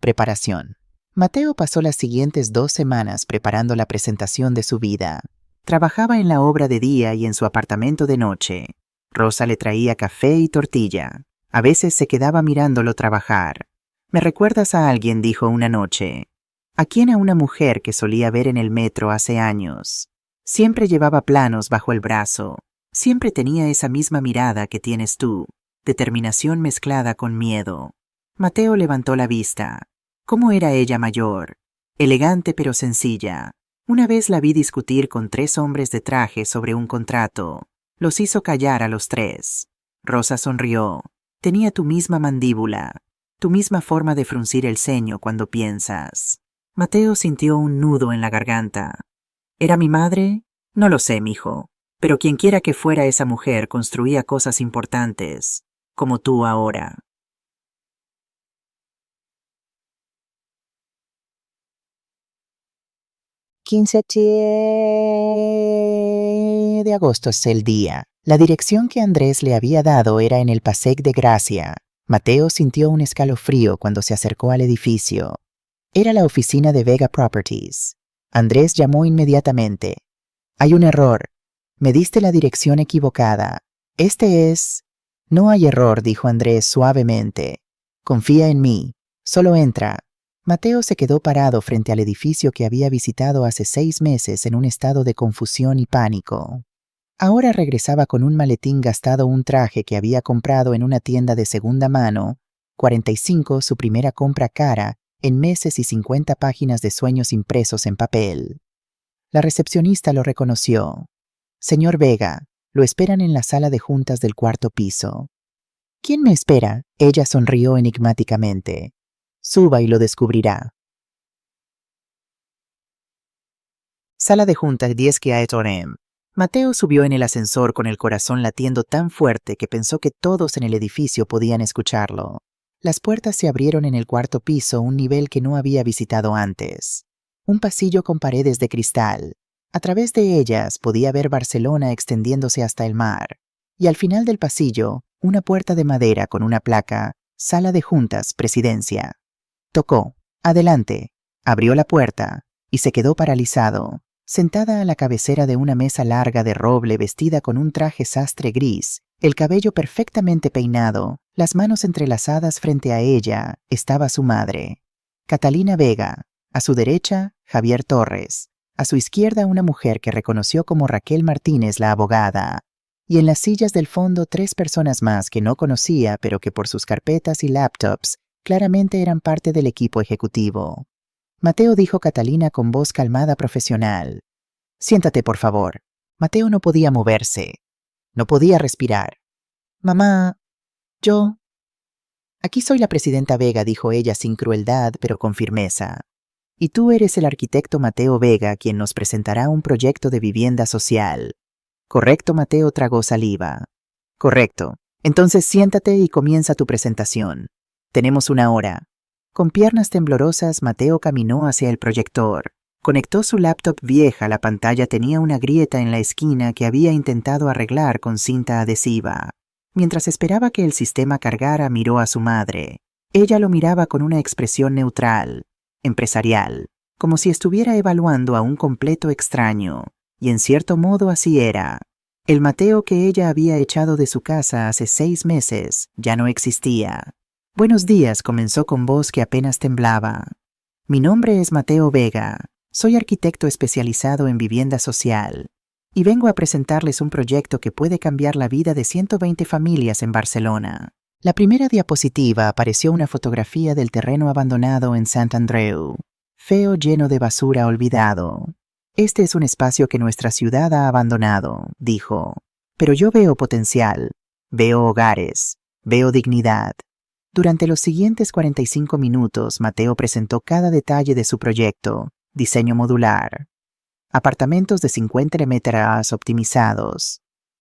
Preparación. Mateo pasó las siguientes 2 semanas preparando la presentación de su vida. Trabajaba en la obra de día y en su apartamento de noche. Rosa le traía café y tortilla. A veces se quedaba mirándolo trabajar. «Me recuerdas a alguien», dijo una noche. ¿A quién? A una mujer que solía ver en el metro hace años. Siempre llevaba planos bajo el brazo. Siempre tenía esa misma mirada que tienes tú, determinación mezclada con miedo. Mateo levantó la vista. ¿Cómo era ella mayor? Elegante pero sencilla. Una vez la vi discutir con 3 hombres de traje sobre un contrato. Los hizo callar a los 3. Rosa sonrió. Tenía tu misma mandíbula, tu misma forma de fruncir el ceño cuando piensas. Mateo sintió un nudo en la garganta. ¿Era mi madre? No lo sé, mijo. Pero quienquiera que fuera esa mujer construía cosas importantes, como tú ahora. De agosto es el día. La dirección que Andrés le había dado era en el Passeig de Gràcia. Mateo sintió un escalofrío cuando se acercó al edificio. Era la oficina de Vega Properties. Andrés llamó inmediatamente. «Hay un error. Me diste la dirección equivocada. Este es...» «No hay error», dijo Andrés suavemente. «Confía en mí. Solo entra». Mateo se quedó parado frente al edificio que había visitado hace 6 meses en un estado de confusión y pánico. Ahora regresaba con un maletín gastado, un traje que había comprado en una tienda de segunda mano, 45, su primera compra cara, en meses, y 50 páginas de sueños impresos en papel. La recepcionista lo reconoció. Señor Vega, lo esperan en la sala de juntas del cuarto piso. ¿Quién me espera? Ella sonrió enigmáticamente. Suba y lo descubrirá. Sala de juntas 10 Torem. Mateo subió en el ascensor con el corazón latiendo tan fuerte que pensó que todos en el edificio podían escucharlo. Las puertas se abrieron en el cuarto piso, un nivel que no había visitado antes. Un pasillo con paredes de cristal. A través de ellas podía ver Barcelona extendiéndose hasta el mar. Y al final del pasillo, una puerta de madera con una placa, Sala de Juntas, Presidencia. Tocó. Adelante. Abrió la puerta y se quedó paralizado. Sentada a la cabecera de una mesa larga de roble, vestida con un traje sastre gris, el cabello perfectamente peinado, las manos entrelazadas frente a ella, estaba su madre, Catalina Vega. A su derecha, Javier Torres. A su izquierda, una mujer que reconoció como Raquel Martínez, la abogada. Y en las sillas del fondo 3 personas más que no conocía, pero que por sus carpetas y laptops claramente eran parte del equipo ejecutivo. Mateo, dijo Catalina con voz calmada, profesional. Siéntate, por favor. Mateo no podía moverse. No podía respirar. Mamá, yo... Aquí soy la presidenta Vega, dijo ella sin crueldad, pero con firmeza. Y tú eres el arquitecto Mateo Vega, quien nos presentará un proyecto de vivienda social. Correcto, Mateo tragó saliva. Correcto. Entonces siéntate y comienza tu presentación. Tenemos 1 hora. Con piernas temblorosas, Mateo caminó hacia el proyector. Conectó su laptop vieja. La pantalla tenía una grieta en la esquina que había intentado arreglar con cinta adhesiva. Mientras esperaba que el sistema cargara, miró a su madre. Ella lo miraba con una expresión neutral, empresarial, como si estuviera evaluando a un completo extraño. Y en cierto modo así era. El Mateo que ella había echado de su casa hace 6 meses ya no existía. Buenos días, comenzó con voz que apenas temblaba. Mi nombre es Mateo Vega. Soy arquitecto especializado en vivienda social. Y vengo a presentarles un proyecto que puede cambiar la vida de 120 familias en Barcelona. La primera diapositiva apareció una fotografía del terreno abandonado en Sant Andreu. Feo, lleno de basura, olvidado. Este es un espacio que nuestra ciudad ha abandonado, dijo. Pero yo veo potencial. Veo hogares. Veo dignidad. Durante los siguientes 45 minutos, Mateo presentó cada detalle de su proyecto. Diseño modular. Apartamentos de 50 metros optimizados.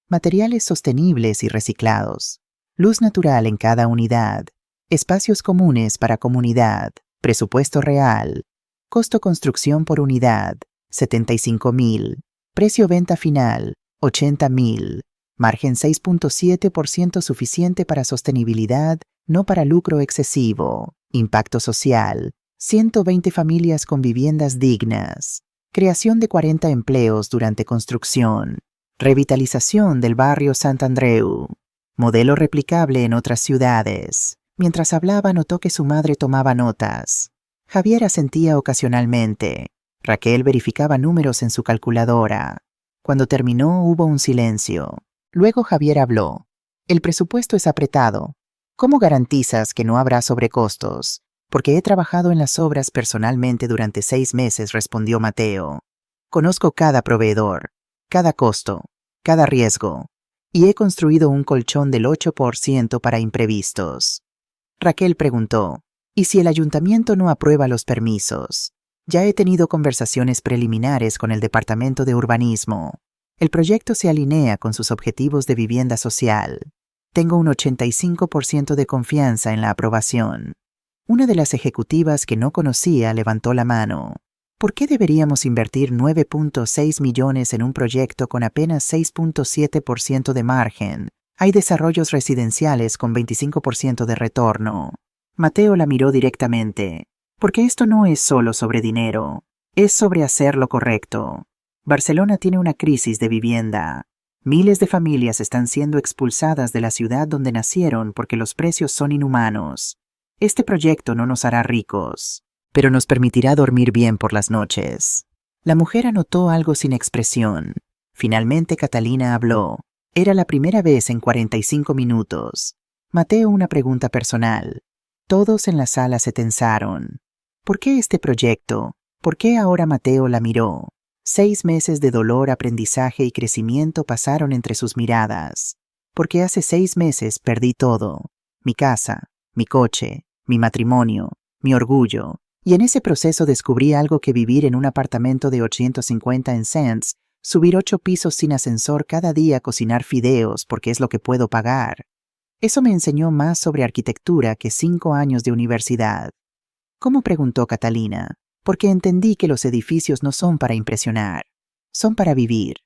Materiales sostenibles y reciclados. Luz natural en cada unidad. Espacios comunes para comunidad. Presupuesto real. Costo construcción por unidad, 75,000. Precio venta final, 80,000. Margen 6.7% suficiente para sostenibilidad, no para lucro excesivo. Impacto social, 120 familias con viviendas dignas. Creación de 40 empleos durante construcción. Revitalización del barrio Sant Andreu. Modelo replicable en otras ciudades. Mientras hablaba, notó que su madre tomaba notas. Javier asentía ocasionalmente. Raquel verificaba números en su calculadora. Cuando terminó, hubo un silencio. Luego Javier habló. El presupuesto es apretado. ¿Cómo garantizas que no habrá sobrecostos? Porque he trabajado en las obras personalmente durante 6 meses, respondió Mateo. Conozco cada proveedor, cada costo, cada riesgo. Y he construido un colchón del 8% para imprevistos. Raquel preguntó. ¿Y si el ayuntamiento no aprueba los permisos? Ya he tenido conversaciones preliminares con el Departamento de Urbanismo. El proyecto se alinea con sus objetivos de vivienda social. Tengo un 85% de confianza en la aprobación. Una de las ejecutivas que no conocía levantó la mano. ¿Por qué deberíamos invertir 9.6 millones en un proyecto con apenas 6.7% de margen? Hay desarrollos residenciales con 25% de retorno. Mateo la miró directamente. Porque esto no es solo sobre dinero, es sobre hacer lo correcto. Barcelona tiene una crisis de vivienda. Miles de familias están siendo expulsadas de la ciudad donde nacieron porque los precios son inhumanos. Este proyecto no nos hará ricos, pero nos permitirá dormir bien por las noches. La mujer anotó algo sin expresión. Finalmente Catalina habló. Era la primera vez en 45 minutos. Mateo, una pregunta personal. Todos en la sala se tensaron. ¿Por qué este proyecto? ¿Por qué ahora? Mateo la miró. 6 meses de dolor, aprendizaje y crecimiento pasaron entre sus miradas. Porque hace 6 meses perdí todo. Mi casa, mi coche, mi matrimonio, mi orgullo. Y en ese proceso descubrí algo: que vivir en un apartamento de 850 en cents, subir 8 pisos sin ascensor cada día, cocinar fideos porque es lo que puedo pagar. Eso me enseñó más sobre arquitectura que 5 años de universidad. ¿Cómo?, preguntó Catalina. Porque entendí que los edificios no son para impresionar, son para vivir.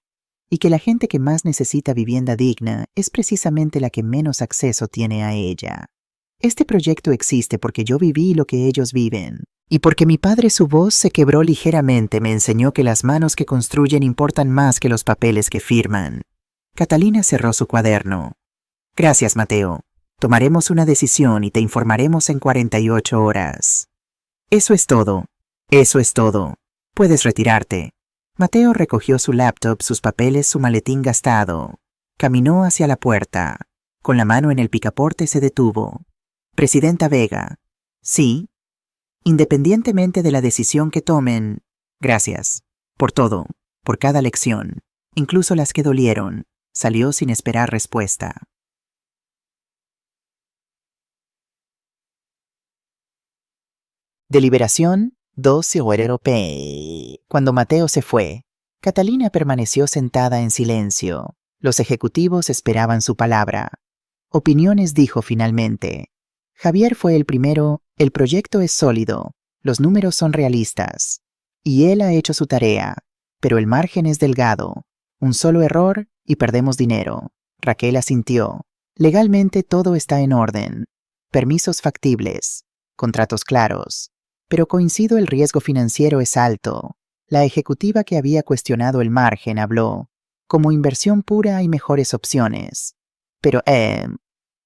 Y que la gente que más necesita vivienda digna es precisamente la que menos acceso tiene a ella. Este proyecto existe porque yo viví lo que ellos viven. Y porque mi padre, su voz se quebró ligeramente, me enseñó que las manos que construyen importan más que los papeles que firman. Catalina cerró su cuaderno. Gracias, Mateo. Tomaremos una decisión y te informaremos en 48 horas. Eso es todo. Eso es todo. Puedes retirarte. Mateo recogió su laptop, sus papeles, su maletín gastado. Caminó hacia la puerta. Con la mano en el picaporte se detuvo. Presidenta Vega. Sí. Independientemente de la decisión que tomen, gracias. Por todo. Por cada lección. Incluso las que dolieron. Salió sin esperar respuesta. Deliberación 12 horas p. Cuando Mateo se fue, Catalina permaneció sentada en silencio. Los ejecutivos esperaban su palabra. Opiniones, dijo finalmente. Javier fue el primero. El proyecto es sólido. Los números son realistas. Y él ha hecho su tarea. Pero el margen es delgado. Un solo error y perdemos dinero. Raquel asintió. Legalmente todo está en orden. Permisos factibles. Contratos claros. Pero coincido, el riesgo financiero es alto. La ejecutiva, que había cuestionado el margen, habló. Como inversión pura hay mejores opciones. Pero,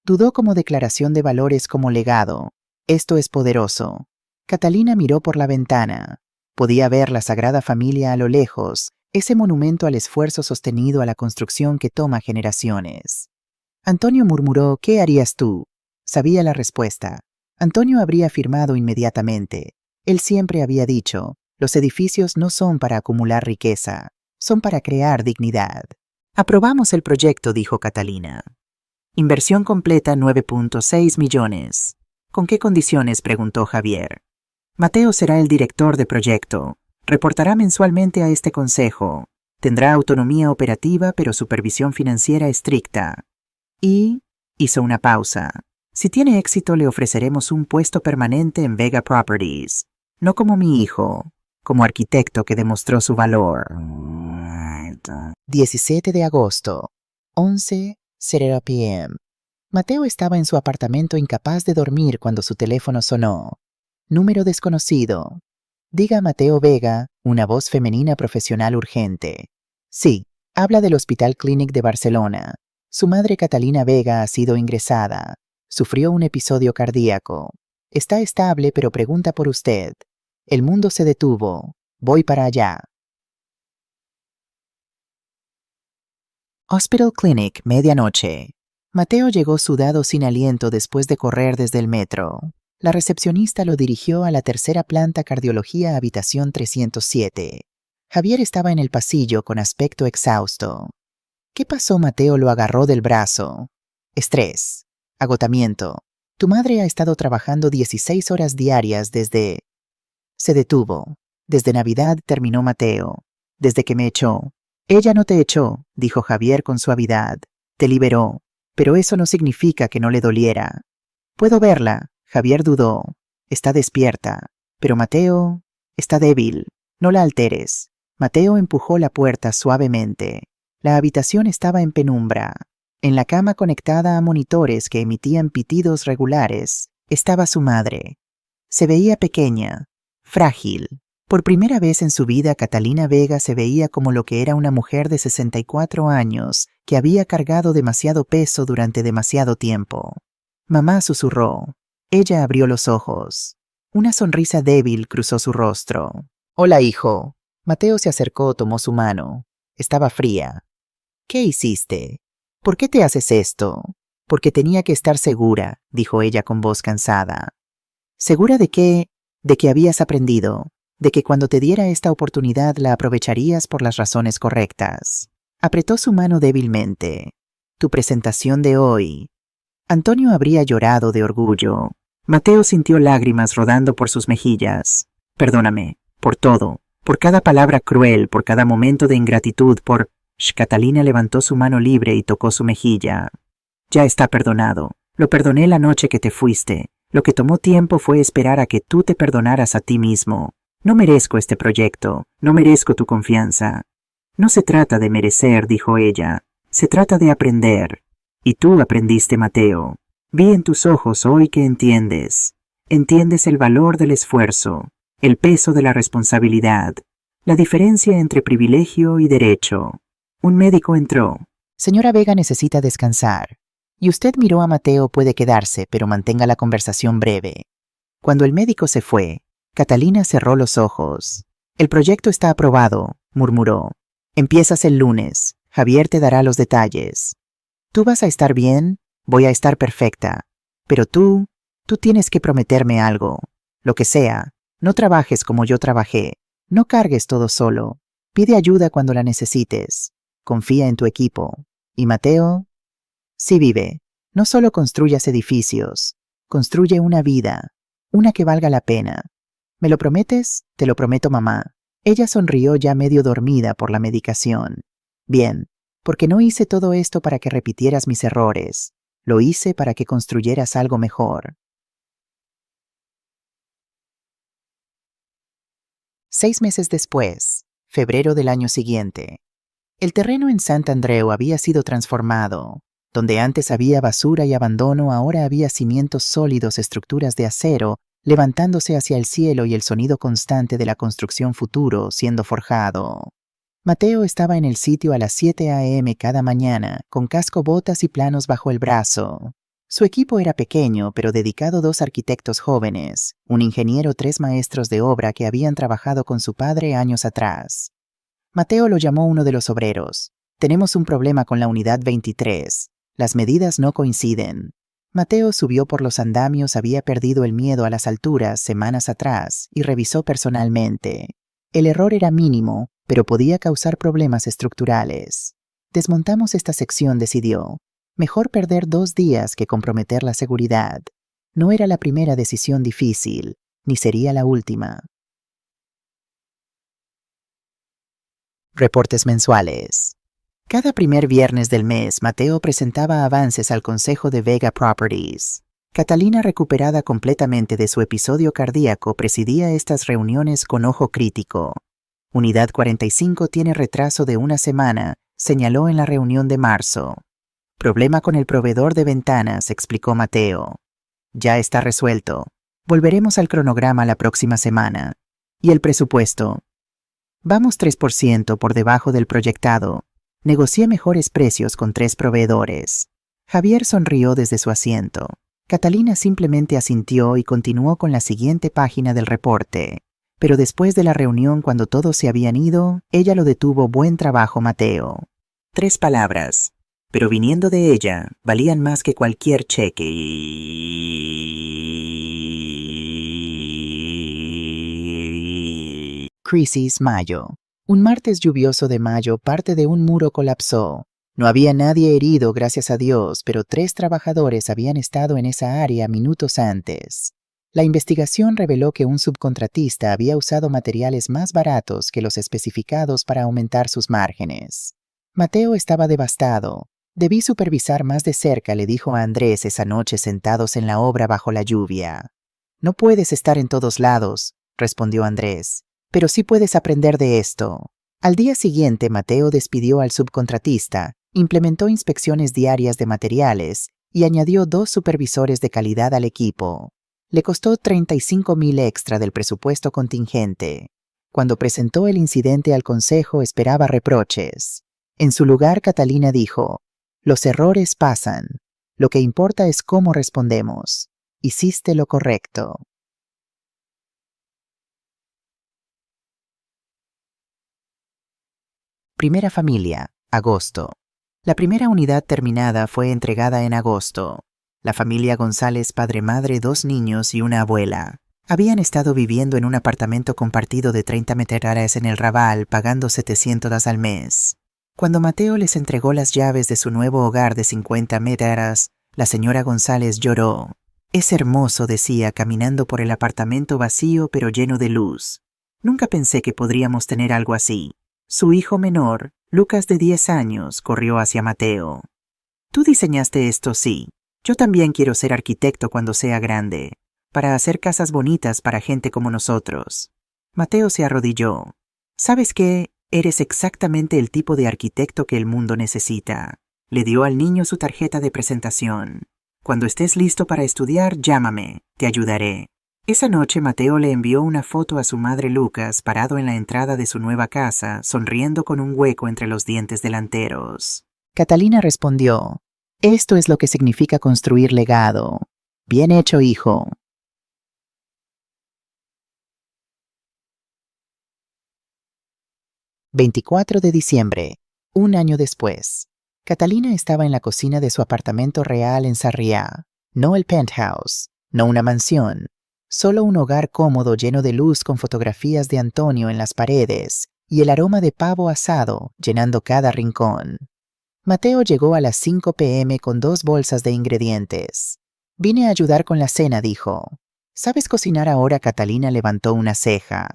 dudó. Como declaración de valores, como legado. Esto es poderoso. Catalina miró por la ventana. Podía ver la Sagrada Familia a lo lejos, ese monumento al esfuerzo sostenido, a la construcción que toma generaciones. Antonio murmuró: ¿qué harías tú? Sabía la respuesta. Antonio habría afirmado inmediatamente. Él siempre había dicho: los edificios no son para acumular riqueza, son para crear dignidad. Aprobamos el proyecto, dijo Catalina. Inversión completa 9.6 millones. ¿Con qué condiciones?, preguntó Javier. Mateo será el director de proyecto. Reportará mensualmente a este consejo. Tendrá autonomía operativa, pero supervisión financiera estricta. Y hizo una pausa. Si tiene éxito, le ofreceremos un puesto permanente en Vega Properties. No como mi hijo, como arquitecto que demostró su valor. 17 de agosto, 11:00 p.m. Mateo estaba en su apartamento, incapaz de dormir, cuando su teléfono sonó. Número desconocido. Diga, Mateo Vega, una voz femenina profesional urgente. Sí, habla del Hospital Clínic de Barcelona. Su madre, Catalina Vega, ha sido ingresada. Sufrió un episodio cardíaco. Está estable, pero pregunta por usted. El mundo se detuvo. Voy para allá. Hospital Clinic, medianoche. Mateo llegó sudado, sin aliento, después de correr desde el metro. La recepcionista lo dirigió a la tercera planta, cardiología, habitación 307. Javier estaba en el pasillo con aspecto exhausto. ¿Qué pasó? Mateo lo agarró del brazo. Estrés. Agotamiento. Tu madre ha estado trabajando 16 horas diarias desde... Se detuvo. Desde Navidad, terminó Mateo. Desde que me echó. Ella no te echó, dijo Javier con suavidad. Te liberó. Pero eso no significa que no le doliera. Puedo verla. Javier dudó. Está despierta. Pero Mateo... está débil. No la alteres. Mateo empujó la puerta suavemente. La habitación estaba en penumbra. En la cama, conectada a monitores que emitían pitidos regulares, estaba su madre. Se veía pequeña, frágil. Por primera vez en su vida, Catalina Vega se veía como lo que era: una mujer de 64 años que había cargado demasiado peso durante demasiado tiempo. Mamá, susurró. Ella abrió los ojos. Una sonrisa débil cruzó su rostro. Hola, hijo. Mateo se acercó, tomó su mano. Estaba fría. ¿Qué hiciste? ¿Por qué te haces esto? Porque tenía que estar segura, dijo ella con voz cansada. ¿Segura de qué? De que habías aprendido, de que cuando te diera esta oportunidad la aprovecharías por las razones correctas. Apretó su mano débilmente. Tu presentación de hoy. Antonio habría llorado de orgullo. Mateo sintió lágrimas rodando por sus mejillas. Perdóname, por todo, por cada palabra cruel, por cada momento de ingratitud, por... Catalina levantó su mano libre y tocó su mejilla. Ya está perdonado. Lo perdoné la noche que te fuiste. Lo que tomó tiempo fue esperar a que tú te perdonaras a ti mismo. No merezco este proyecto. No merezco tu confianza. No se trata de merecer, dijo ella. Se trata de aprender. Y tú aprendiste, Mateo. Vi en tus ojos hoy que entiendes. Entiendes el valor del esfuerzo, el peso de la responsabilidad, la diferencia entre privilegio y derecho. Un médico entró. Señora Vega necesita descansar. Y usted miró a Mateo, puede quedarse, pero mantenga la conversación breve. Cuando el médico se fue, Catalina cerró los ojos. El proyecto está aprobado, murmuró. Empiezas el lunes. Javier te dará los detalles. Tú vas a estar bien, voy a estar perfecta. Pero tú tienes que prometerme algo. Lo que sea, no trabajes como yo trabajé. No cargues todo solo. Pide ayuda cuando la necesites. Confía en tu equipo. ¿Y Mateo? Sí vive. No solo construyas edificios. Construye una vida. Una que valga la pena. ¿Me lo prometes? Te lo prometo, mamá. Ella sonrió ya medio dormida por la medicación. Bien, porque no hice todo esto para que repitieras mis errores. Lo hice para que construyeras algo mejor. 6 meses después, febrero del año siguiente. El terreno en Sant Andreu había sido transformado. Donde antes había basura y abandono, ahora había cimientos sólidos, estructuras de acero, levantándose hacia el cielo y el sonido constante de la construcción futuro siendo forjado. Mateo estaba en el sitio a las 7 a.m. cada mañana, con casco, botas y planos bajo el brazo. Su equipo era pequeño, pero dedicado: 2 arquitectos jóvenes, un ingeniero, 3 maestros de obra que habían trabajado con su padre años atrás. Mateo lo llamó uno de los obreros. Tenemos un problema con la unidad 23. Las medidas no coinciden. Mateo subió por los andamios, había perdido el miedo a las alturas semanas atrás y revisó personalmente. El error era mínimo, pero podía causar problemas estructurales. Desmontamos esta sección, decidió. Mejor perder 2 días que comprometer la seguridad. No era la primera decisión difícil, ni sería la última. Reportes mensuales. Cada primer viernes del mes, Mateo presentaba avances al Consejo de Vega Properties. Catalina, recuperada completamente de su episodio cardíaco, presidía estas reuniones con ojo crítico. Unidad 45 tiene retraso de 1 semana, señaló en la reunión de marzo. Problema con el proveedor de ventanas, explicó Mateo. Ya está resuelto. Volveremos al cronograma la próxima semana. ¿Y el presupuesto? Vamos 3% por debajo del proyectado. Negocié mejores precios con 3 proveedores. Javier sonrió desde su asiento. Catalina simplemente asintió y continuó con la siguiente página del reporte. Pero después de la reunión, cuando todos se habían ido, ella lo detuvo. Buen trabajo, Mateo. 3 palabras, pero viniendo de ella, valían más que cualquier cheque. Crisis, mayo. Un martes lluvioso de mayo, parte de un muro colapsó. No había nadie herido, gracias a Dios, pero 3 trabajadores habían estado en esa área minutos antes. La investigación reveló que un subcontratista había usado materiales más baratos que los especificados para aumentar sus márgenes. Mateo estaba devastado. Debí supervisar más de cerca, le dijo a Andrés esa noche sentados en la obra bajo la lluvia. No puedes estar en todos lados, respondió Andrés, pero sí puedes aprender de esto. Al día siguiente, Mateo despidió al subcontratista, implementó inspecciones diarias de materiales y añadió 2 supervisores de calidad al equipo. Le costó 35,000 extra del presupuesto contingente. Cuando presentó el incidente al consejo, esperaba reproches. En su lugar, Catalina dijo: los errores pasan. Lo que importa es cómo respondemos. Hiciste lo correcto. Primera familia, agosto. La primera unidad terminada fue entregada en agosto. La familia González, padre, madre, 2 niños y una abuela. Habían estado viviendo en un apartamento compartido de 30 metros en el Raval, pagando $700 al mes. Cuando Mateo les entregó las llaves de su nuevo hogar de 50 metros, la señora González lloró. «Es hermoso», decía, caminando por el apartamento vacío pero lleno de luz. «Nunca pensé que podríamos tener algo así». Su hijo menor, Lucas, de 10 años, corrió hacia Mateo. «Tú diseñaste esto, sí. Yo también quiero ser arquitecto cuando sea grande, para hacer casas bonitas para gente como nosotros». Mateo se arrodilló. «¿Sabes qué? Eres exactamente el tipo de arquitecto que el mundo necesita». Le dio al niño su tarjeta de presentación. «Cuando estés listo para estudiar, llámame. Te ayudaré». Esa noche Mateo le envió una foto a su madre Lucas parado en la entrada de su nueva casa, sonriendo con un hueco entre los dientes delanteros. Catalina respondió: «Esto es lo que significa construir legado. Bien hecho, hijo». «24 de diciembre, un año después. Catalina estaba en la cocina de su apartamento real en Sarriá. No el penthouse, no una mansión. Solo un hogar cómodo lleno de luz con fotografías de Antonio en las paredes y el aroma de pavo asado llenando cada rincón. Mateo llegó a las 5 p.m. con 2 bolsas de ingredientes. «Vine a ayudar con la cena», dijo. «¿Sabes cocinar ahora?». Catalina levantó una ceja.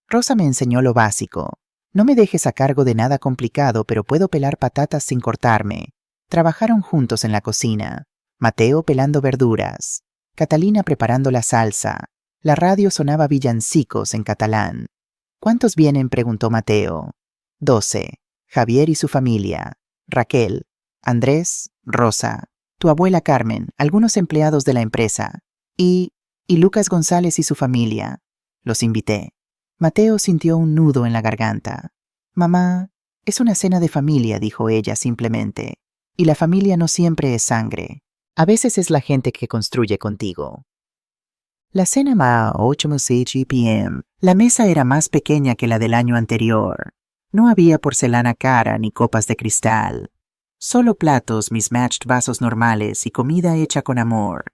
«Rosa me enseñó lo básico. No me dejes a cargo de nada complicado, pero puedo pelar patatas sin cortarme». Trabajaron juntos en la cocina. Mateo pelando verduras, Catalina preparando la salsa. La radio sonaba villancicos en catalán. «¿Cuántos vienen?», preguntó Mateo. 12. Javier y su familia. Raquel, Andrés, Rosa, tu abuela Carmen, algunos empleados de la empresa. Y Lucas González y su familia. Los invité». Mateo sintió un nudo en la garganta. «Mamá, es una cena de familia», dijo ella simplemente. «Y la familia no siempre es sangre. A veces es la gente que construye contigo». La cena a 8:00 p.m. La mesa era más pequeña que la del año anterior. No había porcelana cara ni copas de cristal. Solo platos, mismatched vasos normales y comida hecha con amor.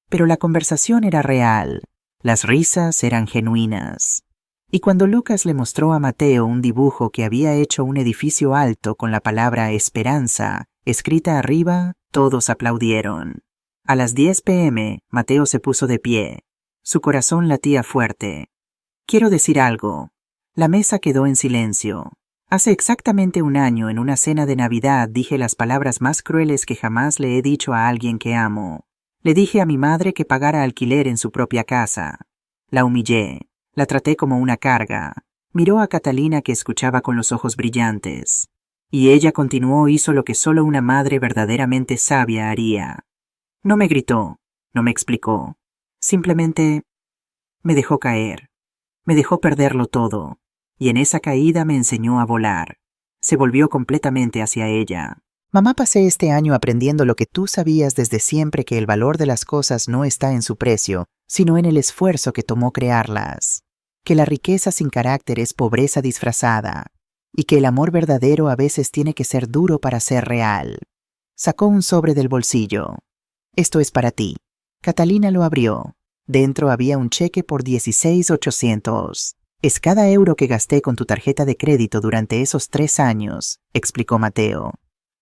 Pero la conversación era real. Las risas eran genuinas. Y cuando Lucas le mostró a Mateo un dibujo que había hecho un edificio alto con la palabra Esperanza escrita arriba, todos aplaudieron. A las 10 p.m., Mateo se puso de pie. Su corazón latía fuerte. «Quiero decir algo». La mesa quedó en silencio. «Hace exactamente un año, en una cena de Navidad, dije las palabras más crueles que jamás le he dicho a alguien que amo. Le dije a mi madre que pagara alquiler en su propia casa. La humillé. La traté como una carga». Miró a Catalina, que escuchaba con los ojos brillantes. Y ella continuó: «Hizo lo que solo una madre verdaderamente sabia haría. No me gritó, no me explicó. Simplemente me dejó caer. Me dejó perderlo todo. Y en esa caída me enseñó a volar». Se volvió completamente hacia ella. «Mamá, pasé este año aprendiendo lo que tú sabías desde siempre, que el valor de las cosas no está en su precio, sino en el esfuerzo que tomó crearlas. Que la riqueza sin carácter es pobreza disfrazada. Y que el amor verdadero a veces tiene que ser duro para ser real». Sacó un sobre del bolsillo. «Esto es para ti». Catalina lo abrió. Dentro había un cheque por $16,800. «Es cada euro que gasté con tu tarjeta de crédito durante esos 3 años», explicó Mateo.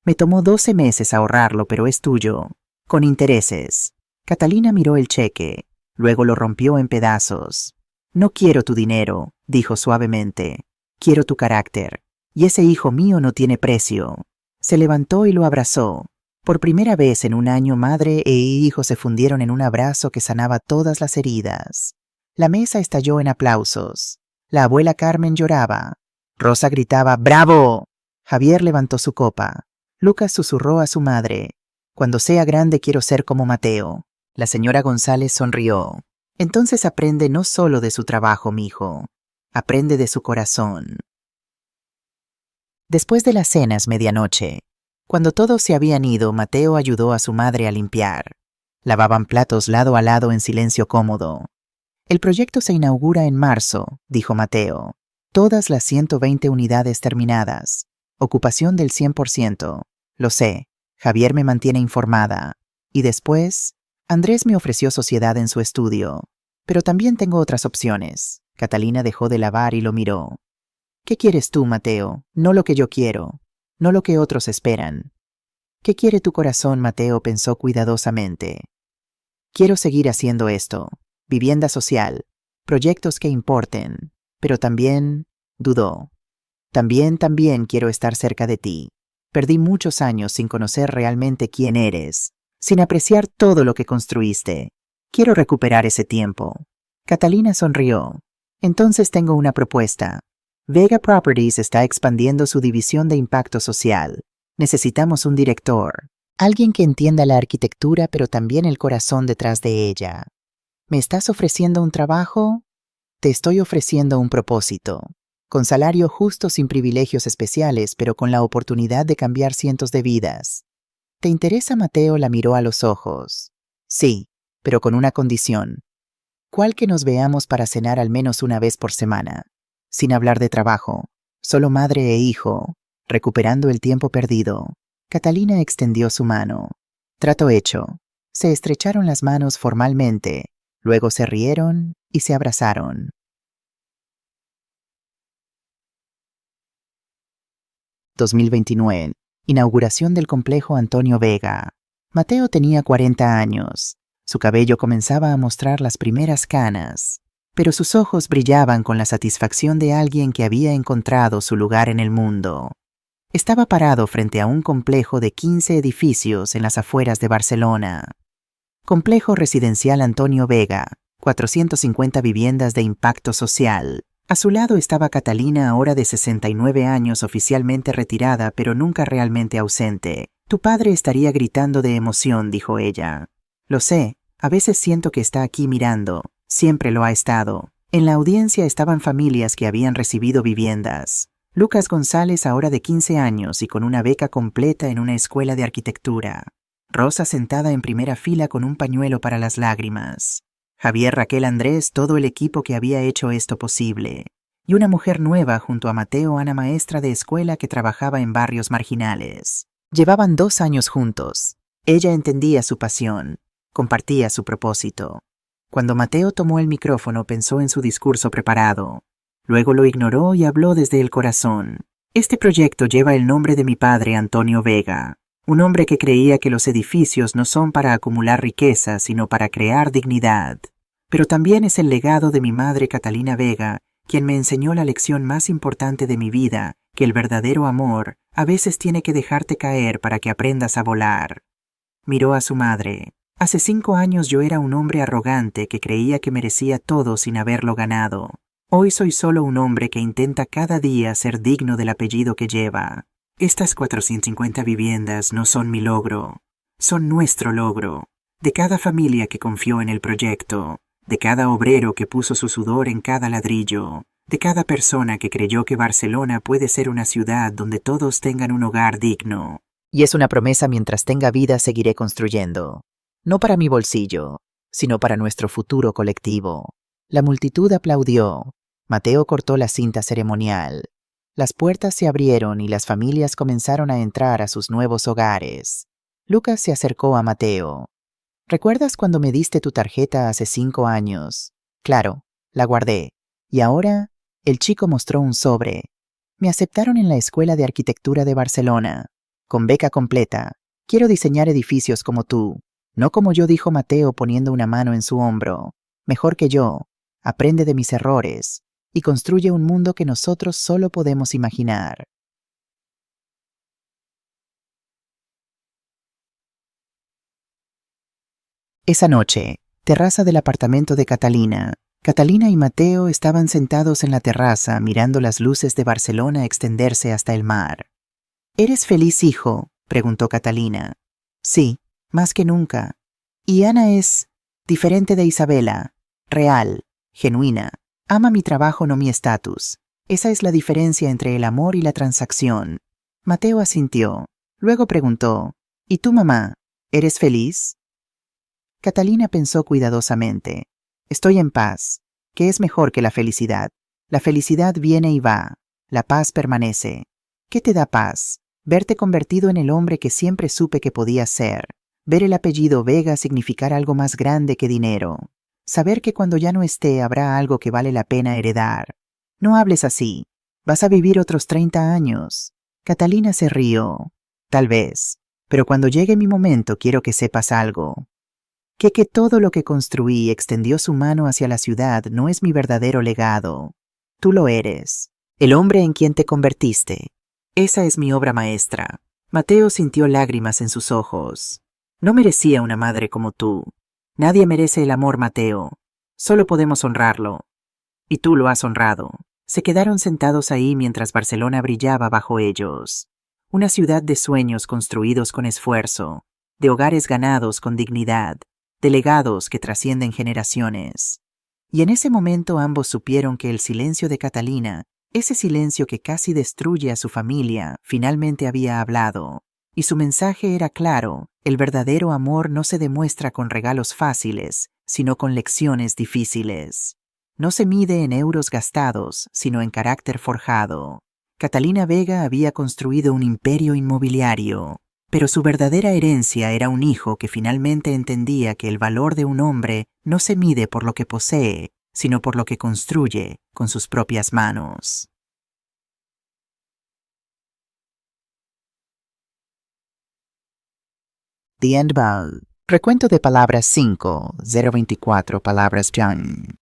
«Me tomó 12 meses ahorrarlo, pero es tuyo. Con intereses». Catalina miró el cheque. Luego lo rompió en pedazos. «No quiero tu dinero», dijo suavemente. «Quiero tu carácter. Y ese hijo mío no tiene precio». Se levantó y lo abrazó. Por primera vez en un año, madre e hijo se fundieron en un abrazo que sanaba todas las heridas. La mesa estalló en aplausos. La abuela Carmen lloraba. Rosa gritaba: «¡Bravo!». Javier levantó su copa. Lucas susurró a su madre: «Cuando sea grande quiero ser como Mateo». La señora González sonrió. «Entonces aprende no solo de su trabajo, mijo. Aprende de su corazón». Después de las cenas, medianoche. Cuando todos se habían ido, Mateo ayudó a su madre a limpiar. Lavaban platos lado a lado en silencio cómodo. «El proyecto se inaugura en marzo», dijo Mateo. «Todas las 120 unidades terminadas. Ocupación del 100%. Lo sé. Javier me mantiene informada. Y después, Andrés me ofreció sociedad en su estudio. Pero también tengo otras opciones. Catalina dejó de lavar y lo miró. ¿Qué quieres tú, Mateo? No lo que yo quiero. No lo que otros esperan. ¿Qué quiere tu corazón, Mateo? Pensó cuidadosamente. Quiero seguir haciendo esto. Vivienda social. Proyectos que importen. Pero también, dudó. También quiero estar cerca de ti. Perdí muchos años sin conocer realmente quién eres, sin apreciar todo lo que construiste. Quiero recuperar ese tiempo. Catalina sonrió. Entonces tengo una propuesta. Vega Properties está expandiendo su división de impacto social. Necesitamos un director. Alguien que entienda la arquitectura pero también el corazón detrás de ella. ¿Me estás ofreciendo un trabajo? Te estoy ofreciendo un propósito. Con salario justo sin privilegios especiales, pero con la oportunidad de cambiar cientos de vidas. ¿Te interesa? Mateo la miró a los ojos. Sí, pero con una condición. ¿Cuál? Que nos veamos para cenar al menos una vez por semana. Sin hablar de trabajo, solo madre e hijo, recuperando el tiempo perdido. Catalina extendió su mano. Trato hecho. Se estrecharon las manos formalmente, luego se rieron y se abrazaron. ...2029... Inauguración del complejo Antonio Vega. Mateo tenía 40 años. Su cabello comenzaba a mostrar las primeras canas, pero sus ojos brillaban con la satisfacción de alguien que había encontrado su lugar en el mundo. Estaba parado frente a un complejo de 15 edificios en las afueras de Barcelona. Complejo residencial Antonio Vega, 450 viviendas de impacto social. A su lado estaba Catalina, ahora de 69 años, oficialmente retirada, pero nunca realmente ausente. Tu padre estaría gritando de emoción, dijo ella. Lo sé, a veces siento que está aquí mirando. Siempre lo ha estado. En la audiencia estaban familias que habían recibido viviendas. Lucas González, ahora de 15 años y con una beca completa en una escuela de arquitectura. Rosa sentada en primera fila con un pañuelo para las lágrimas. Javier, Raquel, Andrés, todo el equipo que había hecho esto posible. Y una mujer nueva junto a Mateo, Ana, maestra de escuela que trabajaba en barrios marginales. Llevaban 2 años juntos. Ella entendía su pasión, compartía su propósito. Cuando Mateo tomó el micrófono pensó en su discurso preparado. Luego lo ignoró y habló desde el corazón. Este proyecto lleva el nombre de mi padre, Antonio Vega. Un hombre que creía que los edificios no son para acumular riqueza, sino para crear dignidad. Pero también es el legado de mi madre, Catalina Vega, quien me enseñó la lección más importante de mi vida, que el verdadero amor a veces tiene que dejarte caer para que aprendas a volar. Miró a su madre. Hace 5 años yo era un hombre arrogante que creía que merecía todo sin haberlo ganado. Hoy soy solo un hombre que intenta cada día ser digno del apellido que lleva. Estas 450 viviendas no son mi logro, son nuestro logro, de cada familia que confió en el proyecto, de cada obrero que puso su sudor en cada ladrillo, de cada persona que creyó que Barcelona puede ser una ciudad donde todos tengan un hogar digno. Y es una promesa: mientras tenga vida seguiré construyendo, no para mi bolsillo, sino para nuestro futuro colectivo. La multitud aplaudió. Mateo cortó la cinta ceremonial. Las puertas se abrieron y las familias comenzaron a entrar a sus nuevos hogares. Lucas se acercó a Mateo. ¿Recuerdas cuando me diste tu tarjeta hace 5 años? Claro, la guardé. Y ahora, el chico mostró un sobre. Me aceptaron en la Escuela de Arquitectura de Barcelona, con beca completa. Quiero diseñar edificios como tú, no como yo, dijo Mateo poniendo una mano en su hombro. Mejor que yo. Aprende de mis errores y construye un mundo que nosotros solo podemos imaginar. Esa noche, terraza del apartamento de Catalina. Catalina y Mateo estaban sentados en la terraza mirando las luces de Barcelona extenderse hasta el mar. ¿Eres feliz, hijo?, preguntó Catalina. Sí, más que nunca. Y Ana es diferente de Isabela, real, genuina. Ama mi trabajo, no mi estatus. Esa es la diferencia entre el amor y la transacción. Mateo asintió. Luego preguntó, ¿y tú, mamá, eres feliz? Catalina pensó cuidadosamente. Estoy en paz. ¿Qué es mejor que la felicidad? La felicidad viene y va. La paz permanece. ¿Qué te da paz? Verte convertido en el hombre que siempre supe que podía ser. Ver el apellido Vega significar algo más grande que dinero. Saber que cuando ya no esté habrá algo que vale la pena heredar. No hables así. Vas a vivir otros 30 años. Catalina se rió. Tal vez. Pero cuando llegue mi momento quiero que sepas algo. Que todo lo que construí extendió su mano hacia la ciudad no es mi verdadero legado. Tú lo eres. El hombre en quien te convertiste. Esa es mi obra maestra. Mateo sintió lágrimas en sus ojos. No merecía una madre como tú. Nadie merece el amor, Mateo. Solo podemos honrarlo. Y tú lo has honrado. Se quedaron sentados ahí mientras Barcelona brillaba bajo ellos. Una ciudad de sueños construidos con esfuerzo, de hogares ganados con dignidad, de legados que trascienden generaciones. Y en ese momento ambos supieron que el silencio de Catalina, ese silencio que casi destruye a su familia, finalmente había hablado. Y su mensaje era claro: el verdadero amor no se demuestra con regalos fáciles, sino con lecciones difíciles. No se mide en euros gastados, sino en carácter forjado. Catalina Vega había construido un imperio inmobiliario, pero su verdadera herencia era un hijo que finalmente entendía que el valor de un hombre no se mide por lo que posee, sino por lo que construye con sus propias manos. The End Ball. Recuento de palabras 5, 024 palabras John.